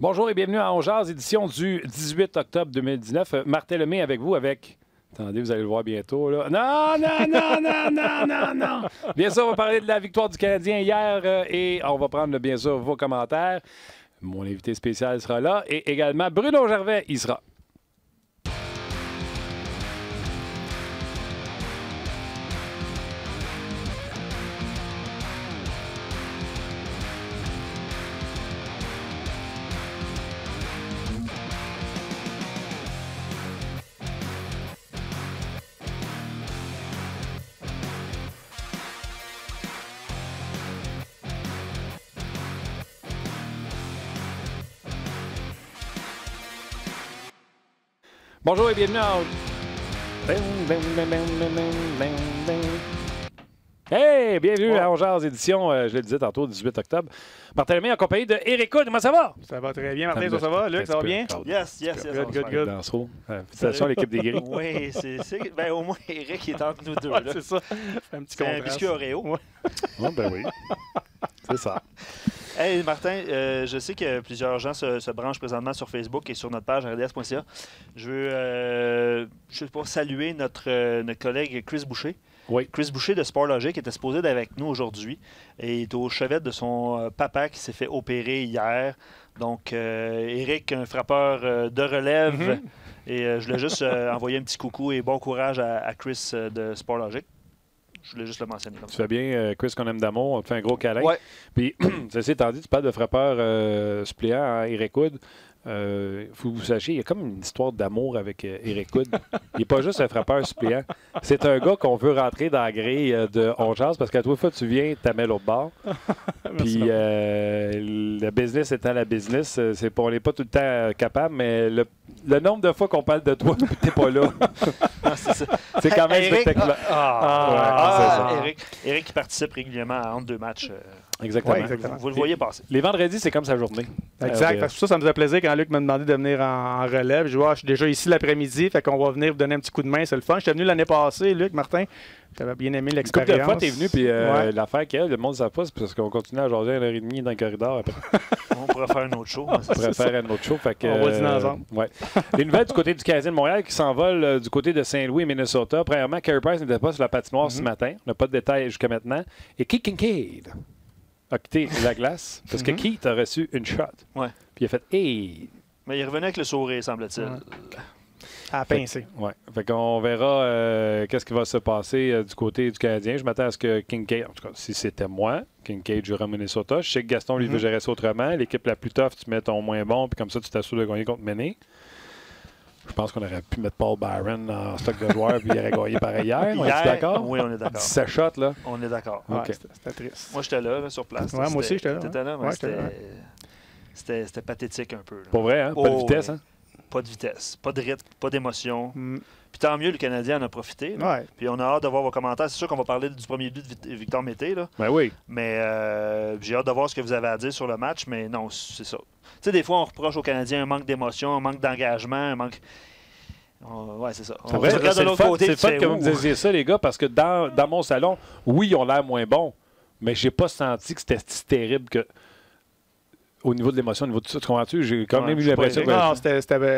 Bonjour et bienvenue à On Jase, édition du 18 octobre 2019. Martin Lemay avec vous avec... Attendez, vous allez le voir bientôt. Là. Non! Bien sûr, on va parler de la victoire du Canadien hier et on va prendre, bien sûr, vos commentaires. Mon invité spécial sera là et également Bruno Gervais, il sera. Bonjour et bienvenue à... Hey! Bienvenue à On Jase, édition, je le disais tantôt, 18 octobre. Martin Lemay en compagnie de Eric Hood. Comment ça va? Ça va très bien, Martin. Ça va? Luc, ça va bien? Yes. Good. Félicitations à l'équipe des Gris. Oui, ben, au moins, Eric est entre nous deux. Ouais, là. c'est ça. C'est un petit C'est un contraste. biscuit Oreo. Ouais. Oh, ben oui. C'est ça. Hey, Martin, je sais que plusieurs gens se branchent présentement sur Facebook et sur notre page rds.ca. Je veux saluer notre collègue Chris Boucher. Oui. Chris Boucher de Sport Logic était supposé être avec nous aujourd'hui et est au chevet de son papa qui s'est fait opérer hier. Donc, Eric, un frappeur de relève. Et je voulais juste envoyer un petit coucou et bon courage à Chris de Sport Logic. Je voulais juste le mentionner comme Tu ça. fais bien, Chris, qu'on aime d'amour. On te fait un gros câlin. Ouais. Puis, ceci étant dit, tu parles de frappeur suppléant à Eric Hood. Il faut que vous sachiez, il y a comme une histoire d'amour avec Eric Hood. Il n'est pas juste un frappeur suppléant. C'est un gars qu'on veut rentrer dans la grille de On Jase parce qu'à toi, fois, tu viens, tu mets l'autre bord. Puis, le business étant la business, on n'est pas tout le temps capable, mais le nombre de fois qu'on parle de toi, tu n'es pas là. C'est quand même spectaculaire. Eric qui participe régulièrement entre deux matchs. Exactement. Ouais, exactement. Vous le voyez passer. Les vendredis, c'est comme sa journée. Exact. Fait que ça me faisait plaisir quand Luc m'a demandé de venir en relève. Je vois, je suis déjà ici l'après-midi, fait qu'on va venir vous donner un petit coup de main, c'est le fun. J'étais venu l'année passée, Luc, Martin. J'avais bien aimé l'expérience. Une couple de fois, t'es venu, puis l'affaire qu'il y a, le monde ne sait pas, c'est parce qu'on continue à jaser à 1h30 dans le corridor après. On pourrait faire un autre show. On pourrait faire un autre show. Fait que, on va dîner ensemble. Ouais. Les nouvelles du côté du Canadien de Montréal qui s'envolent du côté de Saint-Louis et Minnesota. Premièrement, Carey Price n'était pas sur la patinoire ce matin. On n'a pas de détails jusqu'à maintenant. Et Keith Kincaid a quitté la glace parce que Keith a reçu une shot. Ouais. Puis il a fait « Hey! » Mais il revenait avec le sourire, semble-t-il. Ouais. À pincer. Ouais. Fait qu'on verra qu'est-ce qui va se passer du côté du Canadien. Je m'attends à ce que Kincaid, en tout cas, si c'était moi, Kincaid jouera à Minnesota. Je sais que Gaston, lui, veut gérer ça autrement. L'équipe la plus tough, tu mets ton moins bon, puis comme ça, tu t'assures de gagner contre Méné. Je pense qu'on aurait pu mettre Paul Byron en stock de joueurs, puis il aurait gagné pareil hier. On est d'accord? Oui, on est d'accord. 17 shots, là. On est d'accord. Ouais, OK. C'était triste. Moi, j'étais là, sur place. Ouais, moi aussi, j'étais là. T'étais là, mais Ouais, j'étais là. c'était pathétique un peu. Là. Pour vrai, hein? Pas de vitesse, hein? Pas de vitesse, pas de rythme, pas d'émotion. Puis tant mieux, le Canadien en a profité. Là. Ouais. Puis on a hâte de voir vos commentaires. C'est sûr qu'on va parler du premier but de Victor Mété. Là. Ben oui. Mais j'ai hâte de voir ce que vous avez à dire sur le match. Mais non, c'est ça. Tu sais, des fois, on reproche aux Canadiens un manque d'émotion, un manque d'engagement, un manque... ouais, c'est ça. C'est vrai, regarde de l'autre côté. C'est le fun que vous me disiez ça, les gars, parce que dans mon salon, oui, ils ont l'air moins bons, mais j'ai pas senti que c'était si terrible que... Au niveau de l'émotion, au niveau de tout ça, tu comprends-tu? J'ai quand même eu l'impression que... Non,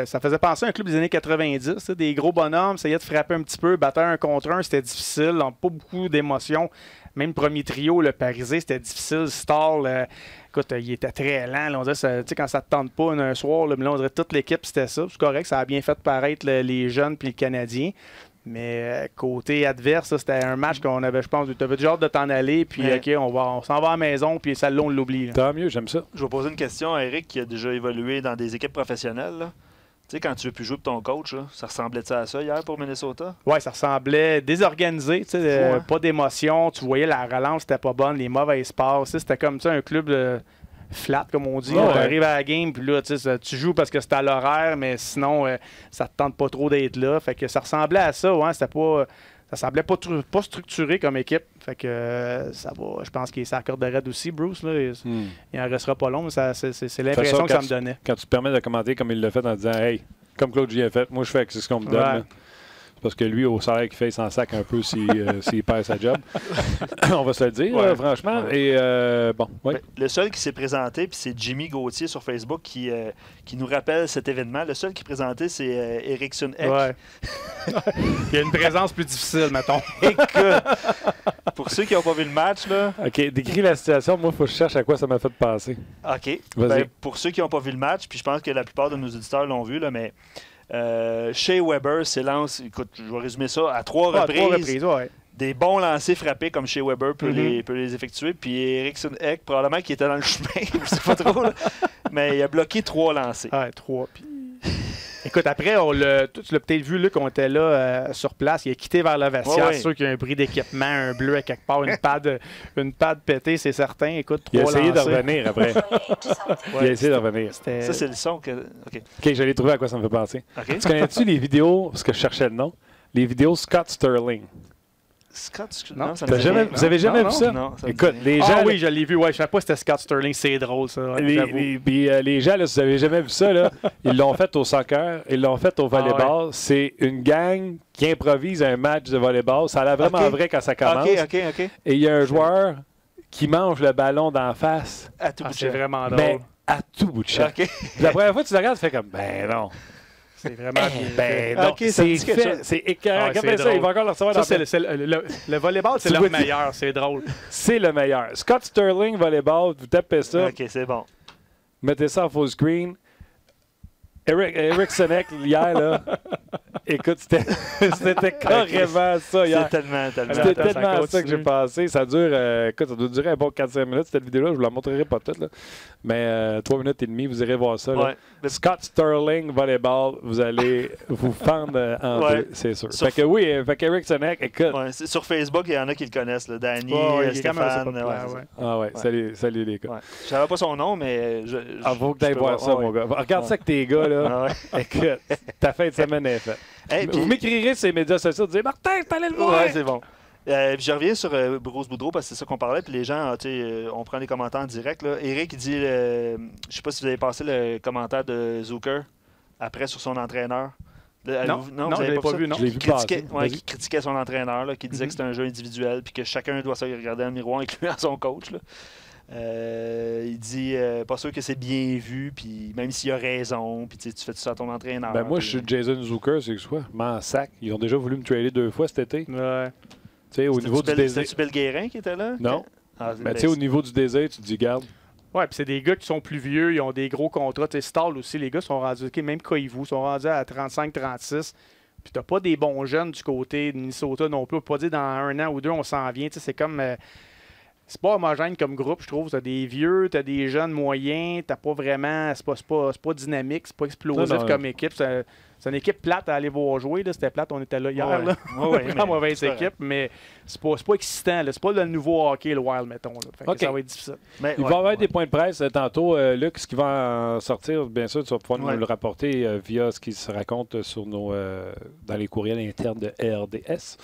ça faisait penser à un club des années 90. Des gros bonhommes, essayaient de frapper un petit peu, battre un contre un, c'était difficile. Pas beaucoup d'émotions. Même premier trio, le Parisé, c'était difficile. Stall, écoute, il était très lent. Là, on dirait, quand ça ne te tente pas un soir, là, mais là, on dirait que toute l'équipe, c'était ça. C'est correct, ça a bien fait paraître les jeunes puis les Canadiens. Mais côté adverse, c'était un match qu'on avait, je pense, tu avais déjà hâte de t'en aller, puis OK, on s'en va à la maison, puis celle-là, on l'oublie. Tant mieux, j'aime ça. Je vais poser une question à Eric qui a déjà évolué dans des équipes professionnelles. Là. Tu sais, quand tu veux plus jouer pour ton coach, là, ça ressemblait-tu à ça hier pour Minnesota? Oui, ça ressemblait désorganisé, pas d'émotion, tu voyais la relance, c'était pas bonne, les mauvaises passes, c'était comme ça, un club flat, comme on dit. Tu arrives à la game, puis là, tu joues parce que c'est à l'horaire, mais sinon, ça te tente pas trop d'être là. Fait que ça ressemblait à ça, ouais, c'était pas... Ça semblait pas structuré comme équipe. Fait que ça va. Je pense qu'il s'accorderait aussi, Bruce. Là, il en restera pas long, mais c'est l'impression que ça me donnait. Quand tu te permets de commenter comme il l'a fait en disant « Hey, comme Claude J a fait, moi je fais c'est ce qu'on me donne. » parce que lui, au salaire qu'il fait, il s'en sac un peu s'il perd sa job. On va se le dire, franchement. Ouais. Et bon, ouais. Le seul qui s'est présenté, puis c'est Jimmy Gauthier sur Facebook qui nous rappelle cet événement. Le seul qui est présenté, c'est Eriksson Ek. Ouais. Il y a une présence plus difficile, mettons. Écoute, pour ceux qui n'ont pas vu le match, là. OK, décris la situation. Moi, il faut que je cherche à quoi ça m'a fait passer. OK. Ben, pour ceux qui n'ont pas vu le match, puis je pense que la plupart de nos auditeurs l'ont vu, là, mais Shea Weber s'élance, écoute, je vais résumer ça, à trois reprises. Ouais. Des bons lancers frappés comme Shea Weber peut les effectuer. Puis Eriksson Ek, probablement qui était dans le chemin, je sais pas trop, là, mais il a bloqué 3 lancers. Ouais, 3. Puis... Écoute, après, tu l'as peut-être vu, Luc, on était là sur place. Il a quitté vers le vestiaire. C'est sûr qu'il y a un bris d'équipement, un bleu à quelque part, une pad pétée, c'est certain. Écoute, 3 lancers. Il a essayé lancers. de revenir après. Il a essayé de revenir. Ça, c'est le son que... OK, je l'ai trouvé à quoi ça me fait penser. Okay. Tu connais-tu les vidéos, parce que je cherchais le nom, les vidéos Scott Sterling? Non, ça vous avez jamais vu ça? Non, écoute, les gens... oui, je l'ai vu. Ouais, je ne savais pas si c'était Scott Sterling. C'est drôle, ça. Ouais, les gens, là, si vous n'avez jamais vu ça, là, ils l'ont fait au soccer, ils l'ont fait au volleyball. C'est une gang qui improvise un match de volleyball. Ça a l'air vraiment vrai quand ça commence. OK. Et il y a un joueur qui mange le ballon d'en face. À tout bout de champ. C'est vraiment drôle. Mais à tout bout de champ. La première fois que tu le regardes, tu fais comme, ben non. C'est vraiment bien. Ben non, c'est écœurant. Comme ça, il va encore le recevoir dans le volleyball, c'est le meilleur. C'est drôle. C'est le meilleur. Scott Sterling, volleyball, vous tapez ça. OK, c'est bon. Mettez ça en full screen. Eriksson Ek, hier, là, écoute, c'était carrément ça hier. C'était tellement ça que j'ai passé. Ça dure, écoute, ça doit durer un bon 4-5 minutes, cette vidéo-là. Je vous la montrerai pas toute, là. Mais 3 minutes et demie, vous irez voir ça. Là. Ouais. Scott Sterling, volleyball, vous allez vous fendre en deux, c'est sûr. Fait que oui, fait qu'Eriksson Ek, écoute. Ouais, sur Facebook, il y en a qui le connaissent, là. Danny, Stéphane. Ah ouais, salut les gars. Ouais. Je savais pas son nom, mais... faut que tu ailles voir ça, mon gars. Regarde ça avec tes gars, là. Écoute, ta fin de semaine est faite. Hey, vous m'écrirez sur les médias sociaux, vous dites Martin, t'allais le voir. Ouais, c'est bon. Puis je reviens sur Bruce Boudreau parce que c'est ça qu'on parlait. Puis les gens, on prend les commentaires en direct. Là. Eric, il dit je sais pas si vous avez passé le commentaire de Zucker après sur son entraîneur. Non, vous n'avez pas vu, non. Je l'ai vu passer. Qui critiquait son entraîneur, là, qui disait que c'était un jeu individuel puis que chacun doit se regarder dans le miroir, incluant son coach. Là. Il dit pas sûr que c'est bien vu, puis même s'il a raison, puis tu fais tout ça à ton entraîneur. Ben moi, je suis Jason Zucker, c'est que quoi? M'en sac. Ils ont déjà voulu me trader 2 fois cet été. Ouais. Tu sais, au niveau du désir. C'était-tu Belguérin qui était là? Non. Mais tu sais, au niveau du désir, tu te dis, garde. Ouais, puis c'est des gars qui sont plus vieux, ils ont des gros contrats. Tu sais, Stahl aussi, les gars sont rendus, même Koivu, sont rendus à 35-36. Puis t'as pas des bons jeunes du côté de Minnesota non plus. On peut pas dire dans 1 an ou 2, on s'en vient. Tu sais, c'est comme. C'est pas homogène comme groupe, je trouve. T'as des vieux, t'as des jeunes moyens, t'as pas vraiment. C'est pas dynamique, c'est pas explosif comme équipe. C'est une équipe plate à aller voir jouer. C'était plate, on était là hier. Là. Pas mauvaise équipe, mais c'est pas excitant. C'est pas le nouveau hockey, le Wild, mettons. Fait que ça va être difficile. Mais, il va y avoir des points de presse tantôt. Luc, ce qui va en sortir, bien sûr, tu vas pouvoir nous le rapporter via ce qui se raconte sur dans les courriels internes de RDS.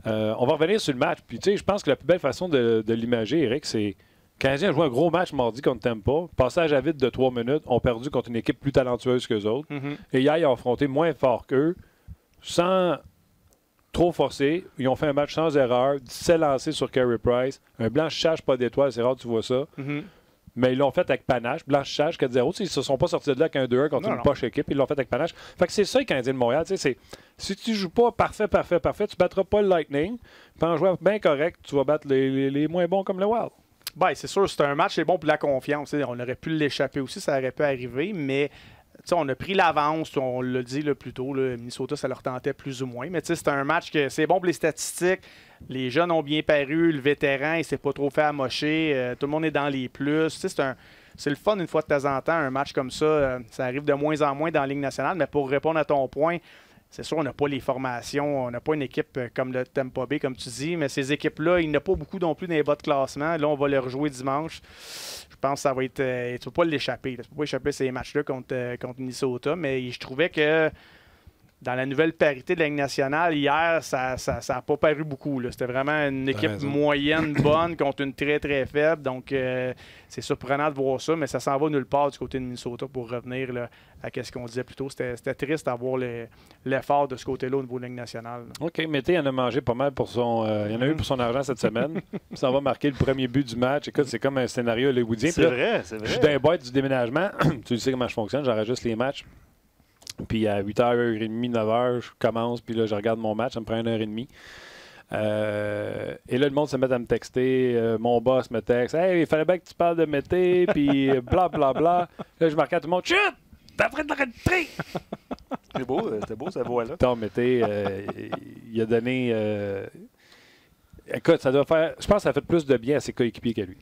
On va revenir sur le match. Puis, tu sais, je pense que la plus belle façon de l'imager, Eric, c'est les Canadiens ont joué un gros match mardi contre Tampa. Passage à vide de 3 minutes. Ont perdu contre une équipe plus talentueuse qu'eux autres. Et hier, ils ont affronté moins fort qu'eux, sans trop forcer. Ils ont fait un match sans erreur. 17 lancés sur Carey Price. Un blanchissage, pas d'étoiles. C'est rare que tu vois ça. Mais ils l'ont fait avec panache. Blanchissage 4-0. Ils ne se sont pas sortis de là avec un 2-1 contre une poche équipe. Ils l'ont fait avec panache. Fait que c'est ça, les Canadiens de Montréal. Si tu ne joues pas parfait, tu ne battras pas le Lightning. Puis en jouant bien correct, tu vas battre les moins bons comme le Wild. Ben, c'est sûr, c'est un match, c'est bon pour la confiance. On aurait pu l'échapper aussi, ça aurait pu arriver, mais on a pris l'avance, on l'a dit plus tôt, Minnesota, ça leur tentait plus ou moins. Mais c'est un match que c'est bon pour les statistiques. Les jeunes ont bien paru, le vétéran, il s'est pas trop fait amocher. Tout le monde est dans les plus. C'est le fun une fois de temps en temps, un match comme ça. Ça arrive de moins en moins dans la Ligue nationale, mais pour répondre à ton point, c'est sûr, on n'a pas les formations, on n'a pas une équipe comme le Tampa Bay, comme tu dis, mais ces équipes-là, il n'y en a pas beaucoup non plus dans les bas de classement. Là, on va les rejouer dimanche. Je pense que ça va être... tu ne peux pas l'échapper. Tu ne peux pas échapper ces matchs-là contre Minnesota, mais je trouvais que dans la nouvelle parité de la Ligue nationale, hier, ça n'a pas paru beaucoup. C'était vraiment une équipe moyenne bonne contre une très, très faible. Donc, c'est surprenant de voir ça, mais ça s'en va nulle part du côté de Minnesota pour revenir là, à ce qu'on disait plus tôt. C'était triste d'avoir l'effort de ce côté-là au niveau de la Ligue nationale. Là. OK, Mété en a mangé pas mal pour son... il en a eu pour son argent cette semaine. Ça va marquer le premier but du match. Écoute, c'est comme un scénario hollywoodien. C'est vrai, c'est vrai. Je suis dans les boîtes du déménagement. Tu sais comment je fonctionne. J'enregistre les matchs. Puis à 8h30, 9h, je commence, puis là, je regarde mon match, ça me prend 1h30. Et là, le monde se met à me texter. Mon boss me texte. Hey, il fallait bien que tu parles de Mété, puis blablabla. Bla, bla. Là, je marquais à tout le monde. Chut! T'es en train de rentrer! C'était beau, cette voix-là. Tom Mété, il a donné. Écoute, ça doit faire. Je pense que ça a fait plus de bien à ses coéquipiers qu'à lui.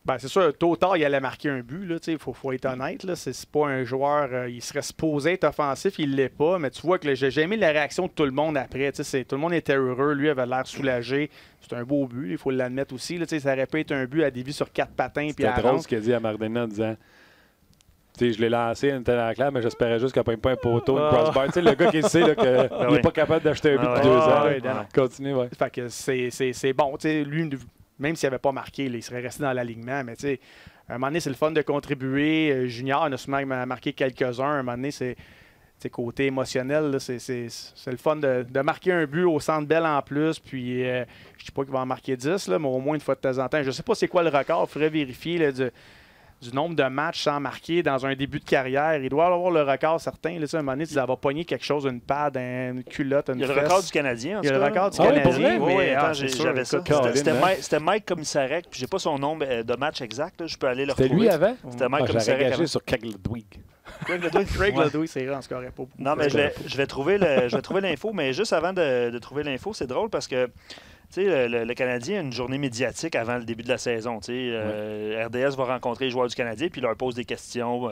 Ben, c'est sûr, tôt ou tard, il allait marquer un but. Il faut être honnête. C'est pas un joueur. Il serait supposé être offensif, il ne l'est pas. Mais tu vois que j'ai aimé la réaction de tout le monde après. Tout le monde était heureux. Lui avait l'air soulagé. C'est un beau but, il faut l'admettre aussi. Ça aurait pu être un but à dévier sur 4 patins. C'était drôle ce qu'il a dit à Mardena en disant. Je l'ai lancé, une telle claire, mais j'espérais juste qu'elle ne prenne pas un poteau, une crossbar. Le gars qui sait qu'il n'est pas capable d'acheter un but depuis 2 ans. Continue, ouais. Fait que c'est bon. Lui, même s'il n'avait pas marqué, il serait resté dans l'alignement. Mais à un moment donné, c'est le fun de contribuer. Junior en a souvent marqué quelques-uns. À un moment donné, c'est côté émotionnel. C'est le fun de marquer un but au Centre Bell en plus. Puis, je ne dis pas qu'il va en marquer 10, là, mais au moins une fois de temps en temps. Je ne sais pas c'est quoi le record. Il faudrait vérifier là, du nombre de matchs sans marquer dans un début de carrière. Il doit avoir le record certain. Là, à un moment donné, il va pogner quelque chose, une pad, une culotte, une fesse. Il y a le record du Canadien, en tout cas. Il y a le record du Canadien. Oui, j'avais ça. C'était Mike Commissarek, puis j'ai pas son nombre de match exact. Là. Je peux aller le retrouver. C'était lui avant? C'était Mike Commissarek. J'aurais gagé sur Craig Ludwig. Craig Ludwig, c'est vrai, on se corrait pas beaucoup. Non, mais je vais trouver l'info, mais juste avant de trouver l'info, c'est drôle parce que le Canadien a une journée médiatique avant le début de la saison. RDS va rencontrer les joueurs du Canadien puis leur pose des questions.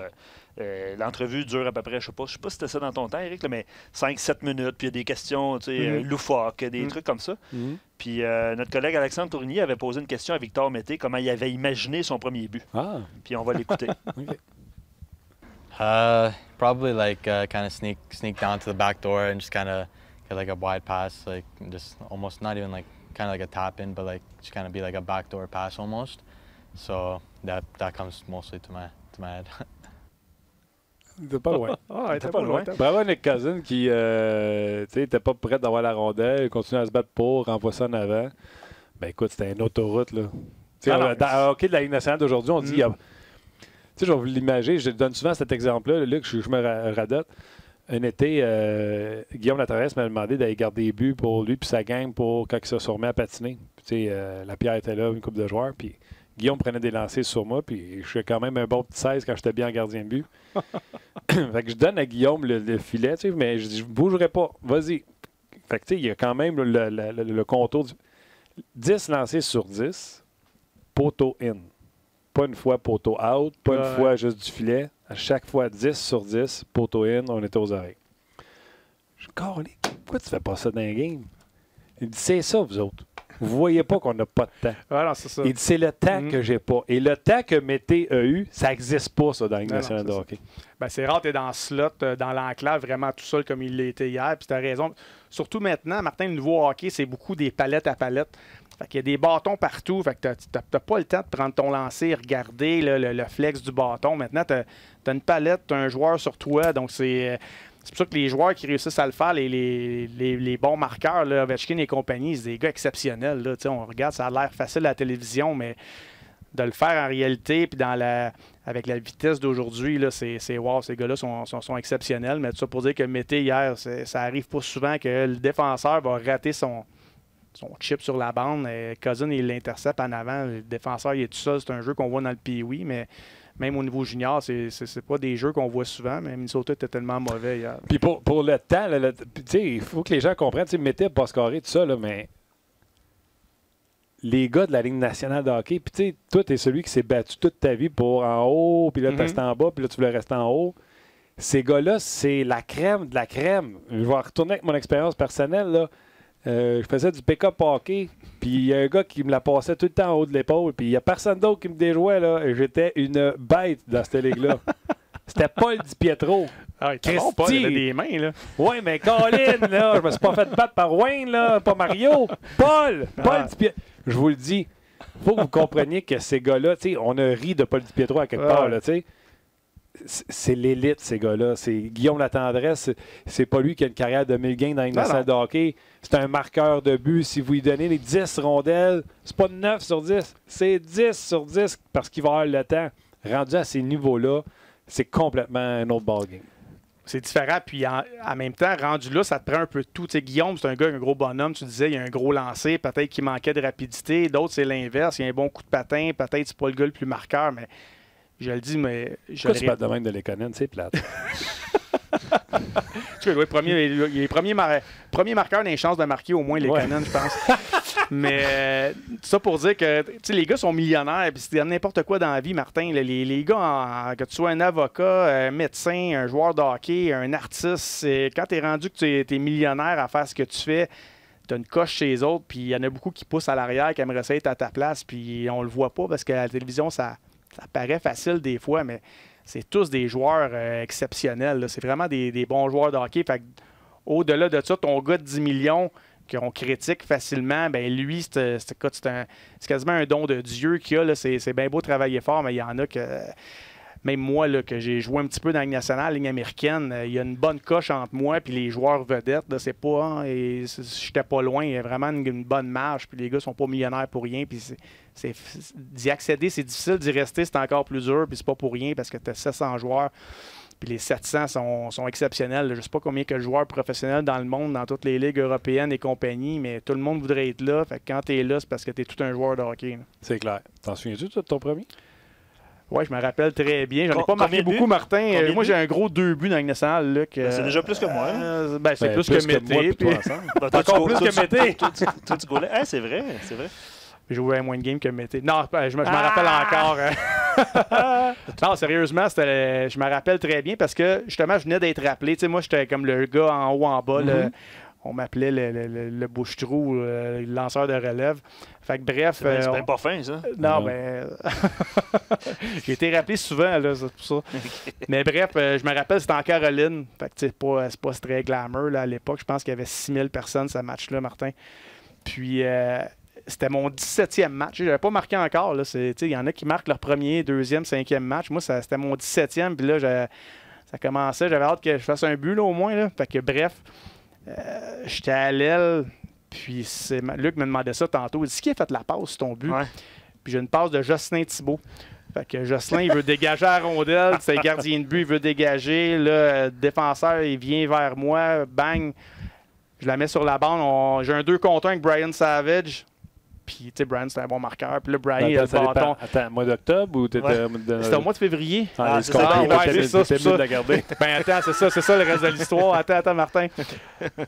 L'entrevue dure à peu près, je sais pas si c'était ça dans ton temps, Eric, là, mais 5-7 minutes, puis il y a des questions loufoques, des trucs comme ça. Puis notre collègue Alexandre Tourigny avait posé une question à Victor Mété, comment il avait imaginé son premier but. Puis on va l'écouter. Probably kind of sneak down to the back door and just kind of get a wide pass, just almost not even kind of a tap in, but just kind of be a backdoor pass almost. So that comes mostly to my head. T'es pas loin. T'es pas loin. Bravo Nick Cousin qui n'était pas prêt d'avoir la rondelle, continue à se battre pour, renvoie ça en avant. Ben écoute, c'était une autoroute là. Dans le hockey de la Ligue nationale d'aujourd'hui, on dit je vais vous l'imaginer, je donne souvent cet exemple-là, là, que je me radote. Un été, Guillaume Latraverse m'a demandé d'aller garder des buts pour lui et sa gang pour quand il se remet à patiner. La Pierre était là, une couple de joueurs, puis Guillaume prenait des lancers sur moi, puis je suis quand même un bon petit 16 quand j'étais bien gardien de but. Fait que je donne à Guillaume le filet, mais je dis, je ne bougerai pas, vas-y. Fait que il y a quand même le contour 10 lancers sur 10, poteau in. Pas une fois poteau out, pas une fois juste du filet. À chaque fois, 10 sur 10, poteau in, on était aux oreilles. Je dis, pourquoi tu fais pas ça dans les games? Il dit, c'est ça, vous autres. Vous voyez pas qu'on n'a pas de temps. Voilà, c'est ça. Il dit, c'est le temps que j'ai pas. Et le temps que Mété a eu, ça n'existe pas, ça, dans la Ligue nationale de hockey. Ben, c'est rare, tu es dans le slot, dans l'enclave, vraiment tout seul comme il l'était hier. Puis tu as raison. Surtout maintenant, Martin, le nouveau hockey, c'est beaucoup des palettes à palettes. Fait qu'il y a des bâtons partout. Fait que tu n'as pas le temps de prendre ton lancer et regarder le flex du bâton. Maintenant, tu as une palette, tu as un joueur sur toi. Donc, c'est pour ça que les joueurs qui réussissent à le faire, les bons marqueurs, là, Ovechkin et compagnie, c'est des gars exceptionnels. Là. On regarde, ça a l'air facile à la télévision, mais de le faire en réalité, puis avec la vitesse d'aujourd'hui, c'est wow, ces gars-là sont exceptionnels. Mais tout ça pour dire que Mété, hier, ça arrive pas souvent que le défenseur va rater son chip sur la bande. Cousin, il l'intercepte en avant. Le défenseur, il est tout seul. C'est un jeu qu'on voit dans le Pee-Wee, mais même au niveau junior, c'est pas des jeux qu'on voit souvent. Mais Minnesota était tellement mauvais hier. Puis pour le temps, il faut que les gens comprennent. Mété pas scoré, tout ça, là, mais les gars de la Ligue nationale de hockey, puis tu sais, toi, t'es celui qui s'est battu toute ta vie pour en haut, puis là, tu restes en bas, puis là, tu voulais rester en haut. Ces gars-là, c'est la crème de la crème. Je vais retourner avec mon expérience personnelle, là. Je faisais du pick-up hockey, puis il y a un gars qui me la passait tout le temps en haut de l'épaule, puis il n'y a personne d'autre qui me déjouait, là. J'étais une bête dans cette ligue-là. C'était Paul Di Pietro. Ah, il était bon, Christy! Paul, il avait des mains, là. Ouais, mais Colin, là, je me suis pas fait battre par Wayne, là, pas Mario. Paul Di Pietro. Je vous le dis, faut que vous compreniez que ces gars-là, tu sais, on a ri de Paul Di Pietro à quelque part, là, tu sais. C'est l'élite, ces gars-là. C'est Guillaume Latendresse. C'est pas lui qui a une carrière de 1000 gains dans une salle de hockey. C'est un marqueur de but. Si vous lui donnez les 10 rondelles, c'est pas 9 sur 10. C'est 10 sur 10 parce qu'il va avoir le temps. Rendu à ces niveaux-là, c'est complètement un autre ballgame. C'est différent. Puis en même temps, rendu là, ça te prend un peu de tout. Tu sais, Guillaume, c'est un gars, un gros bonhomme. Tu disais, il a un gros lancer. Peut-être qu'il manquait de rapidité. D'autres, c'est l'inverse. Il a un bon coup de patin. Peut-être c'est pas le gars le plus marqueur, mais je le dis, mais... Pourquoi tu parles de même de Lekonen? C'est plate. Tu vois, il est premier marqueur dans les chances de marquer au moins Lekonen, je pense. Mais ça pour dire que les gars sont millionnaires. Puis c'est n'importe quoi dans la vie, Martin. Les gars, que tu sois un avocat, un médecin, un joueur de hockey, un artiste, quand tu es rendu que tu es millionnaire à faire ce que tu fais, tu as une coche chez les autres. Puis il y en a beaucoup qui poussent à l'arrière, qui aimeraient ça être à ta place. Puis on le voit pas parce qu'à la télévision, ça paraît facile des fois, mais c'est tous des joueurs exceptionnels. Là. C'est vraiment des bons joueurs de hockey. Fait au-delà de ça, ton gars de 10 millions qu'on critique facilement, ben lui, c'est quasiment un don de Dieu qu'il a. Là. C'est bien beau travailler fort, mais il y en a que... Même moi, là, que j'ai joué un petit peu dans la Ligue nationale, la Ligue américaine, il y a une bonne coche entre moi et les joueurs vedettes. Là, c'est pas... j'étais pas loin. Il y a vraiment une bonne marge. Puis les gars sont pas millionnaires pour rien. Puis d'y accéder, c'est difficile. D'y rester, c'est encore plus dur. Puis c'est pas pour rien parce que tu as 700 joueurs. Puis les 700 sont exceptionnels. Je ne sais pas combien il y a de joueurs professionnels dans le monde, dans toutes les ligues européennes et compagnie, mais tout le monde voudrait être là. Fait que quand tu es là, c'est parce que tu es tout un joueur de hockey. C'est clair. T'en souviens-tu de ton premier? Oui, je me rappelle très bien. J'en ai pas marqué beaucoup, Martin. Moi, j'ai un gros 2 buts dans la Ligue nationale. Là, c'est déjà plus que moi. C'est plus que Mété. Puis... encore plus que Mété. Toi, tu goulais. C'est vrai, c'est vrai. J'ai joué à moins de games que Mété. Non, je me rappelle encore. Non, sérieusement, je me rappelle très bien parce que, justement, je venais d'être rappelé. Tu sais, moi, j'étais comme le gars en haut, en bas. On m'appelait le bouche-trou, le lanceur de relève. Fait que bref... C'est même pas fin, ça. Non, mais... J'ai été rappelé souvent, là, c'est pour ça. Mais bref, je me rappelle, c'était en Caroline. Fait que c'est pas très glamour, là, à l'époque. Je pense qu'il y avait 6000 personnes, ce match-là, Martin. Puis... c'était mon 17e match. Je n'avais pas marqué encore. Il y en a qui marquent leur premier, deuxième, 5e match. Moi, c'était mon 17e. Puis là, ça commençait. J'avais hâte que je fasse un but, là, au moins. Là. Fait que bref, j'étais à l'aile. Puis Luc me demandait ça tantôt. Il dit, qui a fait la passe sur ton but? Ouais. Puis j'ai une passe de Jocelyn Thibault. Fait que Jocelyn, il veut dégager la rondelle. C'est le gardien de but, il veut dégager. Là, le défenseur, il vient vers moi. Bang! Je la mets sur la bande. J'ai un 2 contre 1 avec Brian Savage. Puis, tu sais, Brian, c'était un bon marqueur. Puis là, Brian, il a le bâton. Attends, mois d'octobre ou t'étais... Ouais. C'était au mois de février. C'est ça. De la garder. Ben, attends, c'est ça le reste de l'histoire. Attends, Martin.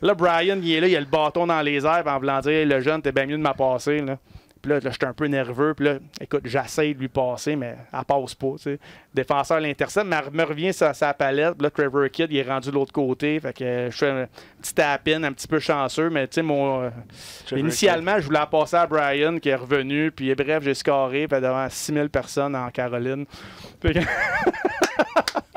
Là, Brian, il est là, il a le bâton dans les airs, en voulant dire, le jeune, t'es bien mieux de m'en passer, là. Puis là, j'étais un peu nerveux. Puis là, écoute, j'essaie de lui passer, mais elle passe pas. T'sais. Le défenseur l'intercepte, mais elle me revient sur sa palette. Puis là, Trevor Kidd, il est rendu de l'autre côté. Fait que je fais un petit tap-in, un petit peu chanceux. Mais tu sais, initialement, je voulais la passer à Brian, qui est revenu. Puis bref, j'ai scoré devant 6000 personnes en Caroline.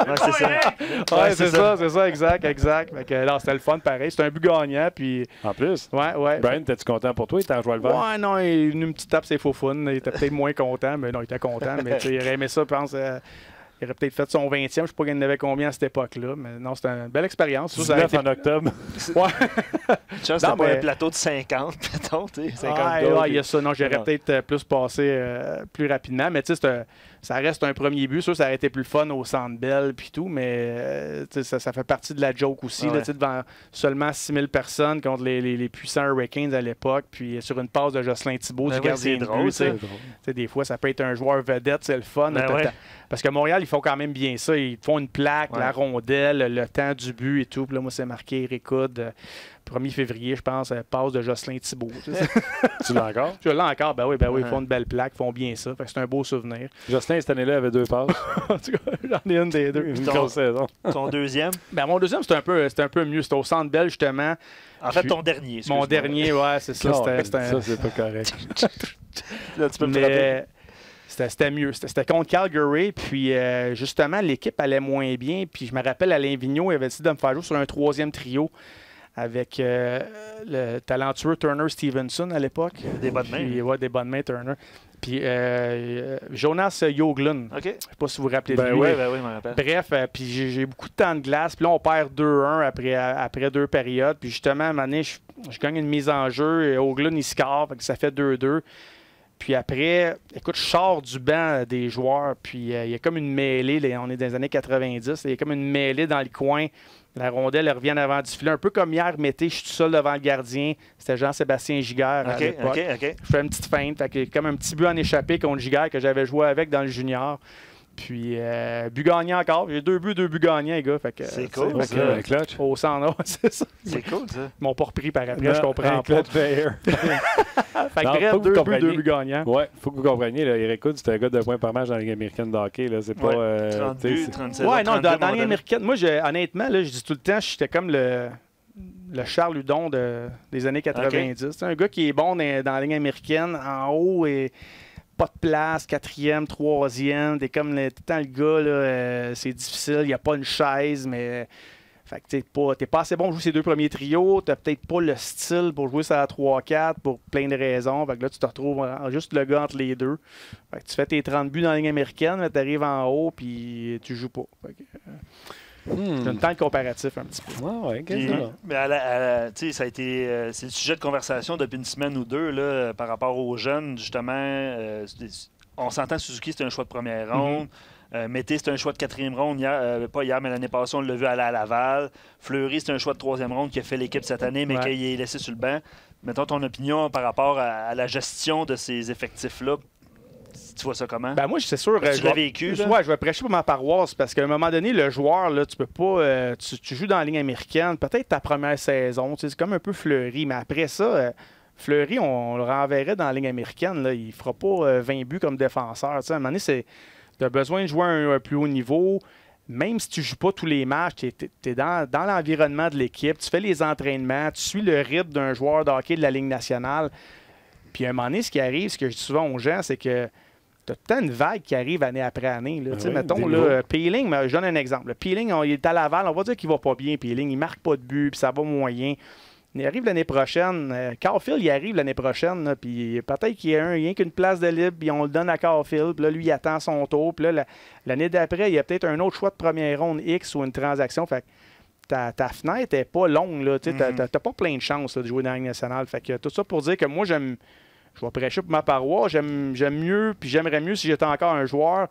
Ouais, c'est ça. Ouais, c'est ça, exact. Fait que, là, c'était le fun, pareil. C'était un but gagnant, puis... En plus? Ouais. Brian, t'es-tu content pour toi? Il t'a joué le vert? Ouais, non, il est venu une petite tape, c'est faux fun. Il était peut-être moins content, mais non, il était content. Mais il aurait aimé ça, je pense... il aurait peut-être fait son 20e. Je ne sais pas qu'il en avait combien à cette époque-là. Mais non, c'était une belle expérience. 19 en octobre. Ouais. Chance, c'était pas un plateau de 50, mettons. 50 il y a ça. Non, j'aurais peut-être plus passé plus rapidement. Mais tu sais, ça reste un premier but. Ça aurait été plus fun au Centre Bell puis tout. Mais ça fait partie de la joke aussi. Là, devant seulement 6000 personnes contre les puissants Hurricanes à l'époque. Puis sur une passe de Jocelyn Thibault, du gardien de but. Des fois, ça peut être un joueur vedette. C'est le fun. Parce que Montréal, ils font quand même bien ça. Ils font une plaque, la rondelle, le temps du but et tout. Puis là, moi, c'est marqué Eric Hood, 1er février, je pense, passe de Jocelyn Thibault. Tu l'as encore? Je l'ai encore. Ben oui, ils font une belle plaque, ils font bien ça. Fait que c'est un beau souvenir. Jocelyn, cette année-là, avait 2 passes. En tout cas, j'en ai une des deux. Une grosse saison. Ton deuxième? Ben, mon deuxième, c'était un peu mieux. C'était au Centre Bell, justement. En fait, ton dernier. Mon dernier, ouais, c'est ça. Ça, c'est pas correct. Là, tu peux me frapper. C'était mieux. C'était contre Calgary. Puis, justement, l'équipe allait moins bien. Puis, je me rappelle, Alain Vigneault avait décidé de me faire jouer sur un 3e trio avec le talentueux Turner Stevenson à l'époque. Des bonnes mains. Puis, ouais, des bonnes mains, Turner. Puis, Jonas Yoglund. OK. Je ne sais pas si vous vous rappelez de lui. Oui, je m'en rappelle. Bref, puis j'ai beaucoup de temps de glace. Puis là, on perd 2-1 après 2 périodes. Puis justement, à un moment donné, je gagne une mise en jeu. Et Hoagland, il score. Fait que ça fait 2-2. Puis après, écoute, je sors du banc des joueurs. Puis il y a comme une mêlée. Là, on est dans les années 90. Il y a comme une mêlée dans le coin. La rondelle, elle revient en avant du filet. Un peu comme hier, je suis tout seul devant le gardien. C'était Jean-Sébastien Giguère à l'époque. OK. Je fais une petite feinte. Fait que comme un petit but en échappé contre Giguère que j'avais joué avec dans le junior. Puis, but gagnant encore. J'ai 2 buts gagnants, les gars. C'est cool, OK, ça. un clutch. Au centre, c'est ça. C'est cool, ça. Ils m'ont pas repris par après, je comprends un pas. clutch player. Fait que Non, bref, faut que vous 2 compreniez. buts gagnants. Ouais, il faut que vous compreniez. Là, Eric Hood, c'est un gars de points par match dans la Ligue américaine de hockey. Là. C'est pas. 30 tu sais, buts, c'est- 37 Ouais, non, 32 dans à un moment la Ligue donné. américaine, moi, honnêtement, là, je dis tout le temps, j'étais comme le Charles Hudon des années 90. C'est un gars qui est bon dans la Ligue américaine, en haut et pas de place, 4e, 3e. T'es comme tout le temps le gars, là, c'est difficile, il n'y a pas une chaise, mais. Fait que t'es pas assez bon pour jouer ces 2 premiers trios, t'as peut-être pas le style pour jouer ça à 3-4 pour plein de raisons. Fait que là, tu te retrouves juste le gars entre les deux. Fait que tu fais tes 30 buts dans la Ligue américaine, mais t'arrives en haut puis tu joues pas. Fait que, c'est un temps de comparatif un petit peu. Ouais, Puis, quasiment. mais tu sais, ça a été c'est le sujet de conversation depuis une semaine ou deux là, par rapport aux jeunes, justement. On s'entend, Suzuki, c'est un choix de première ronde. Mété, c'est un choix de 4e ronde. Pas hier, mais l'année passée, on l'a vu aller à Laval. Fleury, c'est un choix de 3e ronde qui a fait l'équipe cette année, mais Ouais. qui est laissé sur le banc. Mettons ton opinion par rapport à la gestion de ces effectifs-là. Tu vois ça comment? Ben moi, c'est sûr. Tu l'as vécu, là? Ouais, je vais prêcher pour ma paroisse parce qu'à un moment donné, le joueur, là, tu peux pas. Tu joues dans la ligne américaine, peut-être ta première saison, c'est comme un peu Fleury, mais après ça. Fleury, on le renverrait dans la ligne américaine. Là, il fera pas 20 buts comme défenseur. À un moment donné, tu as besoin de jouer à un plus haut niveau. Même si tu ne joues pas tous les matchs, tu es dans l'environnement de l'équipe, tu fais les entraînements, tu suis le rythme d'un joueur de hockey de la Ligue nationale. Puis à un moment donné, ce qui arrive, ce que je dis souvent aux gens, c'est que tu as tout le temps une vague qui arrive année après année. Là. Oui, Mettons, des là, Peeling, je donne un exemple. Le Peeling, il est à Laval, on va dire qu'il va pas bien, Peeling. Il marque pas de but, puis ça va moyen. Il arrive l'année prochaine. Caulfield, il arrive l'année prochaine. Là, puis peut-être qu'il y a rien qu'une place de libre, puis on le donne à Caulfield. Puis là, lui, il attend son tour. Puis là, l'année d'après, il y a peut-être un autre choix de première ronde X ou une transaction. Fait que ta fenêtre n'est pas longue. Tu n'as pas plein de chances là, de jouer dans la Ligue nationale. Fait que tout ça pour dire que moi, je vais prêcher pour ma paroisse. J'aime mieux, puis j'aimerais mieux si j'étais encore un joueur,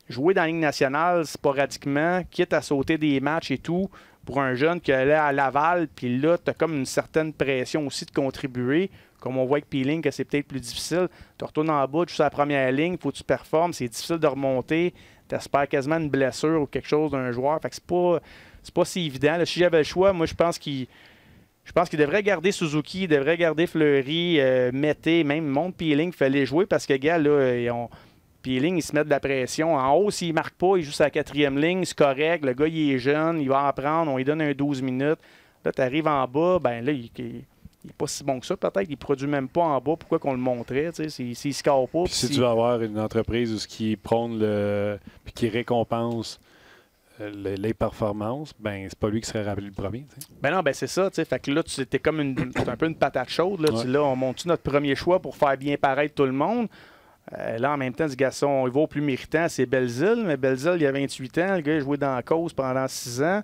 jouer dans la Ligue nationale sporadiquement, quitte à sauter des matchs et tout, pour un jeune qui allait à Laval, puis là, tu as comme une certaine pression aussi de contribuer. Comme on voit avec Peeling, que c'est peut-être plus difficile. Tu retournes en bas, tu es à la première ligne, il faut que tu performes, c'est difficile de remonter. Tu espères quasiment une blessure ou quelque chose d'un joueur. Fait que c'est pas si évident. Là, si j'avais le choix, moi, je pense qu'il devrait garder Suzuki, il devrait garder Fleury, Mété, même Monte Peeling, il fallait jouer parce que, gars, là, Peeling, il se met de la pression. En haut, s'il ne marque pas, il joue sa 4e ligne, c'est correct. Le gars, il est jeune, il va en prendre, on lui donne un 12 minutes. Là, tu arrives en bas, ben là, il n'est pas si bon que ça. Peut-être qu'il ne produit même pas en bas. Pourquoi qu'on le montrait, s'il ne score pas. Puis si tu veux avoir une entreprise où ce qui prône puis qui récompense les performances, ben c'est pas lui qui serait rappelé le premier. T'sais. Ben non, ben c'est ça. Fait que là, c'était comme c'est un peu une patate chaude. Là, Ouais. là on monte notre premier choix pour faire bien paraître tout le monde. Là, en même temps, ce garçon, il va au plus méritant, c'est Belzile. Mais Belzile, il a 28 ans. Le gars, il a joué dans la cause pendant 6 ans.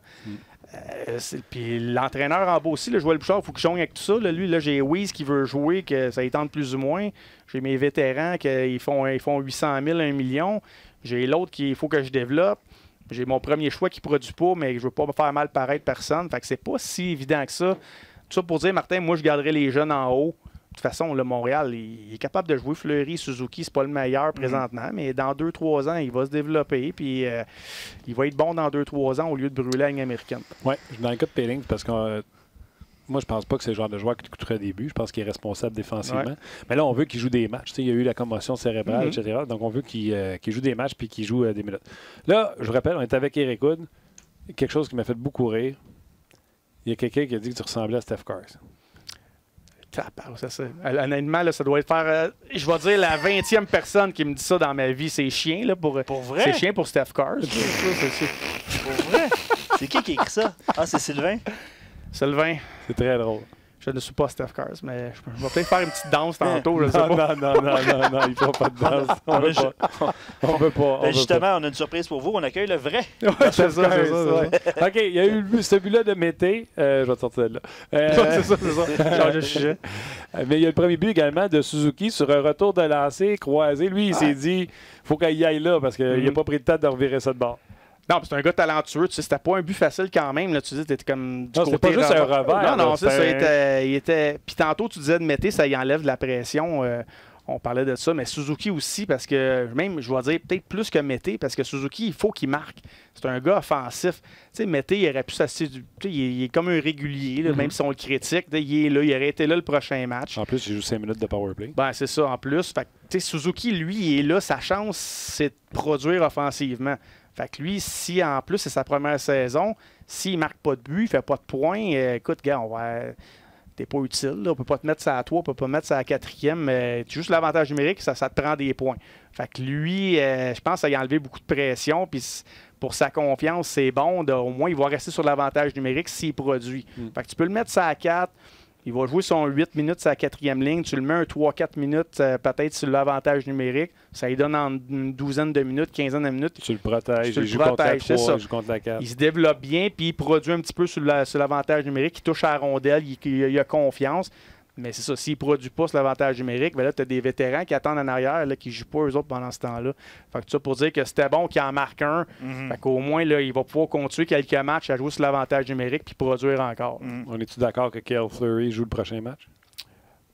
Puis l'entraîneur en bas aussi, le Joël Bouchard, il faut qu'il jongle avec tout ça. Là. Lui, là, j'ai Weiss qui veut jouer, que ça y tente plus ou moins. J'ai mes vétérans qui font 800 000, 1 million. J'ai l'autre qu'il faut que je développe. J'ai mon premier choix qui ne produit pas, mais je ne veux pas me faire mal paraître personne. Fait que c'est pas si évident que ça. Tout ça pour dire, Martin, moi, je garderai les jeunes en haut. De toute façon, le Montréal, il est capable de jouer. Fleury, Suzuki, c'est pas le meilleur présentement, mais dans 2-3 ans, il va se développer. Puis il va être bon dans 2-3 ans au lieu de brûler la ligne américaine. Oui, dans le cas de Peeling, c'est parce que moi, je pense pas que c'est le genre de joueur qui coûterait des buts. Je pense qu'il est responsable défensivement. Ouais. Mais là, on veut qu'il joue des matchs. Il y a eu la commotion cérébrale, etc. Donc, on veut qu'il joue des matchs puis qu'il joue des minutes. Là, je vous rappelle, on est avec Eric Hood. Quelque chose qui m'a fait beaucoup rire. Il y a quelqu'un qui a dit que tu ressemblais à Steph Curry. Honnêtement, là, ça doit être faire. Je vais dire la 20e personne qui me dit ça dans ma vie. C'est chien, là, pour vrai? C'est chien pour Steph Curry. Pour vrai? C'est qui écrit ça? Ah, c'est Sylvain? Sylvain. C'est très drôle. Je ne suis pas Steph Curry, mais je vais peut-être faire une petite danse tantôt. Je sais pas. Non, il ne faut pas de danse. On ne peut pas. Justement, on a une surprise pour vous. On accueille le vrai. Ouais, c'est ça. OK, il y a eu ce but-là de Mété. Je vais te sortir de là. C'est ça. Change de sujet. Mais il y a le premier but également de Suzuki sur un retour de lancer croisé. Lui, il s'est dit il faut qu'il y aille là parce qu'il n'a pas pris le temps de revirer ça de bord. Non, c'est un gars talentueux. Tu sais, c'était pas un but facile quand même. Là, tu dis, t'étais comme du non, côté pas juste un revers. Non, c'est ça. Il était. Puis tantôt, tu disais de Mété, ça y enlève de la pression. On parlait de ça, mais Suzuki aussi, parce que même, je vais dire, peut-être plus que Mété, parce que Suzuki, il faut qu'il marque. C'est un gars offensif. Tu sais, Mété, il aurait pu s'assister. Il est comme un régulier, là, même si on le critique. Il est là, il aurait été là le prochain match. En plus, il joue 5 minutes de powerplay. Ben, c'est ça, en plus. Fait que, Suzuki, lui, il est là. Sa chance, c'est de produire offensivement. Fait que lui, si en plus c'est sa première saison, s'il marque pas de but, il fait pas de points, écoute, gars, t'es pas utile. Là. On peut pas te mettre ça à toi, on peut pas mettre ça à 4e. Juste l'avantage numérique, ça te prend des points. Fait que lui, je pense qu'il a enlevé beaucoup de pression. Puis pour sa confiance, c'est bon. Au moins, il va rester sur l'avantage numérique s'il produit. Fait que tu peux le mettre ça à 4. Il va jouer son 8 minutes sur la 4e ligne. Tu le mets un 3-4 minutes peut-être sur l'avantage numérique. Ça lui donne en une douzaine de minutes, quinzaine de minutes. Tu le protèges. Il joue contre la 3, il joue contre la 4. Il se développe bien, puis il produit un petit peu sur l'avantage numérique. Il touche à la rondelle, il a confiance. Mais c'est ça, s'il ne produit pas sur l'avantage numérique, ben là, tu as des vétérans qui attendent en arrière, là, qui ne jouent pas eux autres pendant ce temps-là. Fait que ça pour dire que c'était bon qu'il en marque un. Fait qu'au moins, là, il va pouvoir continuer quelques matchs à jouer sur l'avantage numérique puis produire encore. On est-tu d'accord que Kyle Fleury joue le prochain match?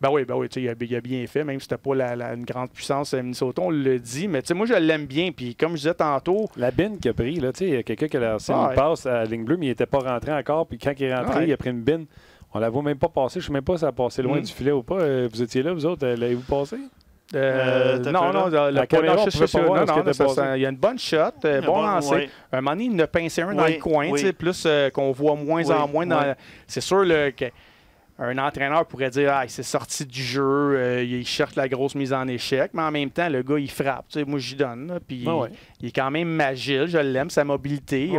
Ben oui, il a bien fait, même si c'était pas une grande puissance Minnesota, on le dit. Mais moi, je l'aime bien. Puis comme je disais tantôt. La bine qu'il a pris, là, il y a quelqu'un qui a lancé une passe à la ligne bleue, mais il n'était pas rentré encore. Puis quand il est rentré, il a pris une bine. On la voit même pas passer. Je ne sais même pas si ça a passé loin du filet ou pas. Vous étiez là, vous autres? L'avez-vous passé? Non, la caméra, il y a une bonne shot, bon lancer. Ouais. Un moment donné, il en a pincé un dans le coin, plus qu'on voit moins en moins. C'est sûr qu'un entraîneur pourrait dire il s'est sorti du jeu, il cherche la grosse mise en échec, mais en même temps, le gars, il frappe. Moi, j'y donne. Là, puis il est quand même agile, je l'aime, sa mobilité.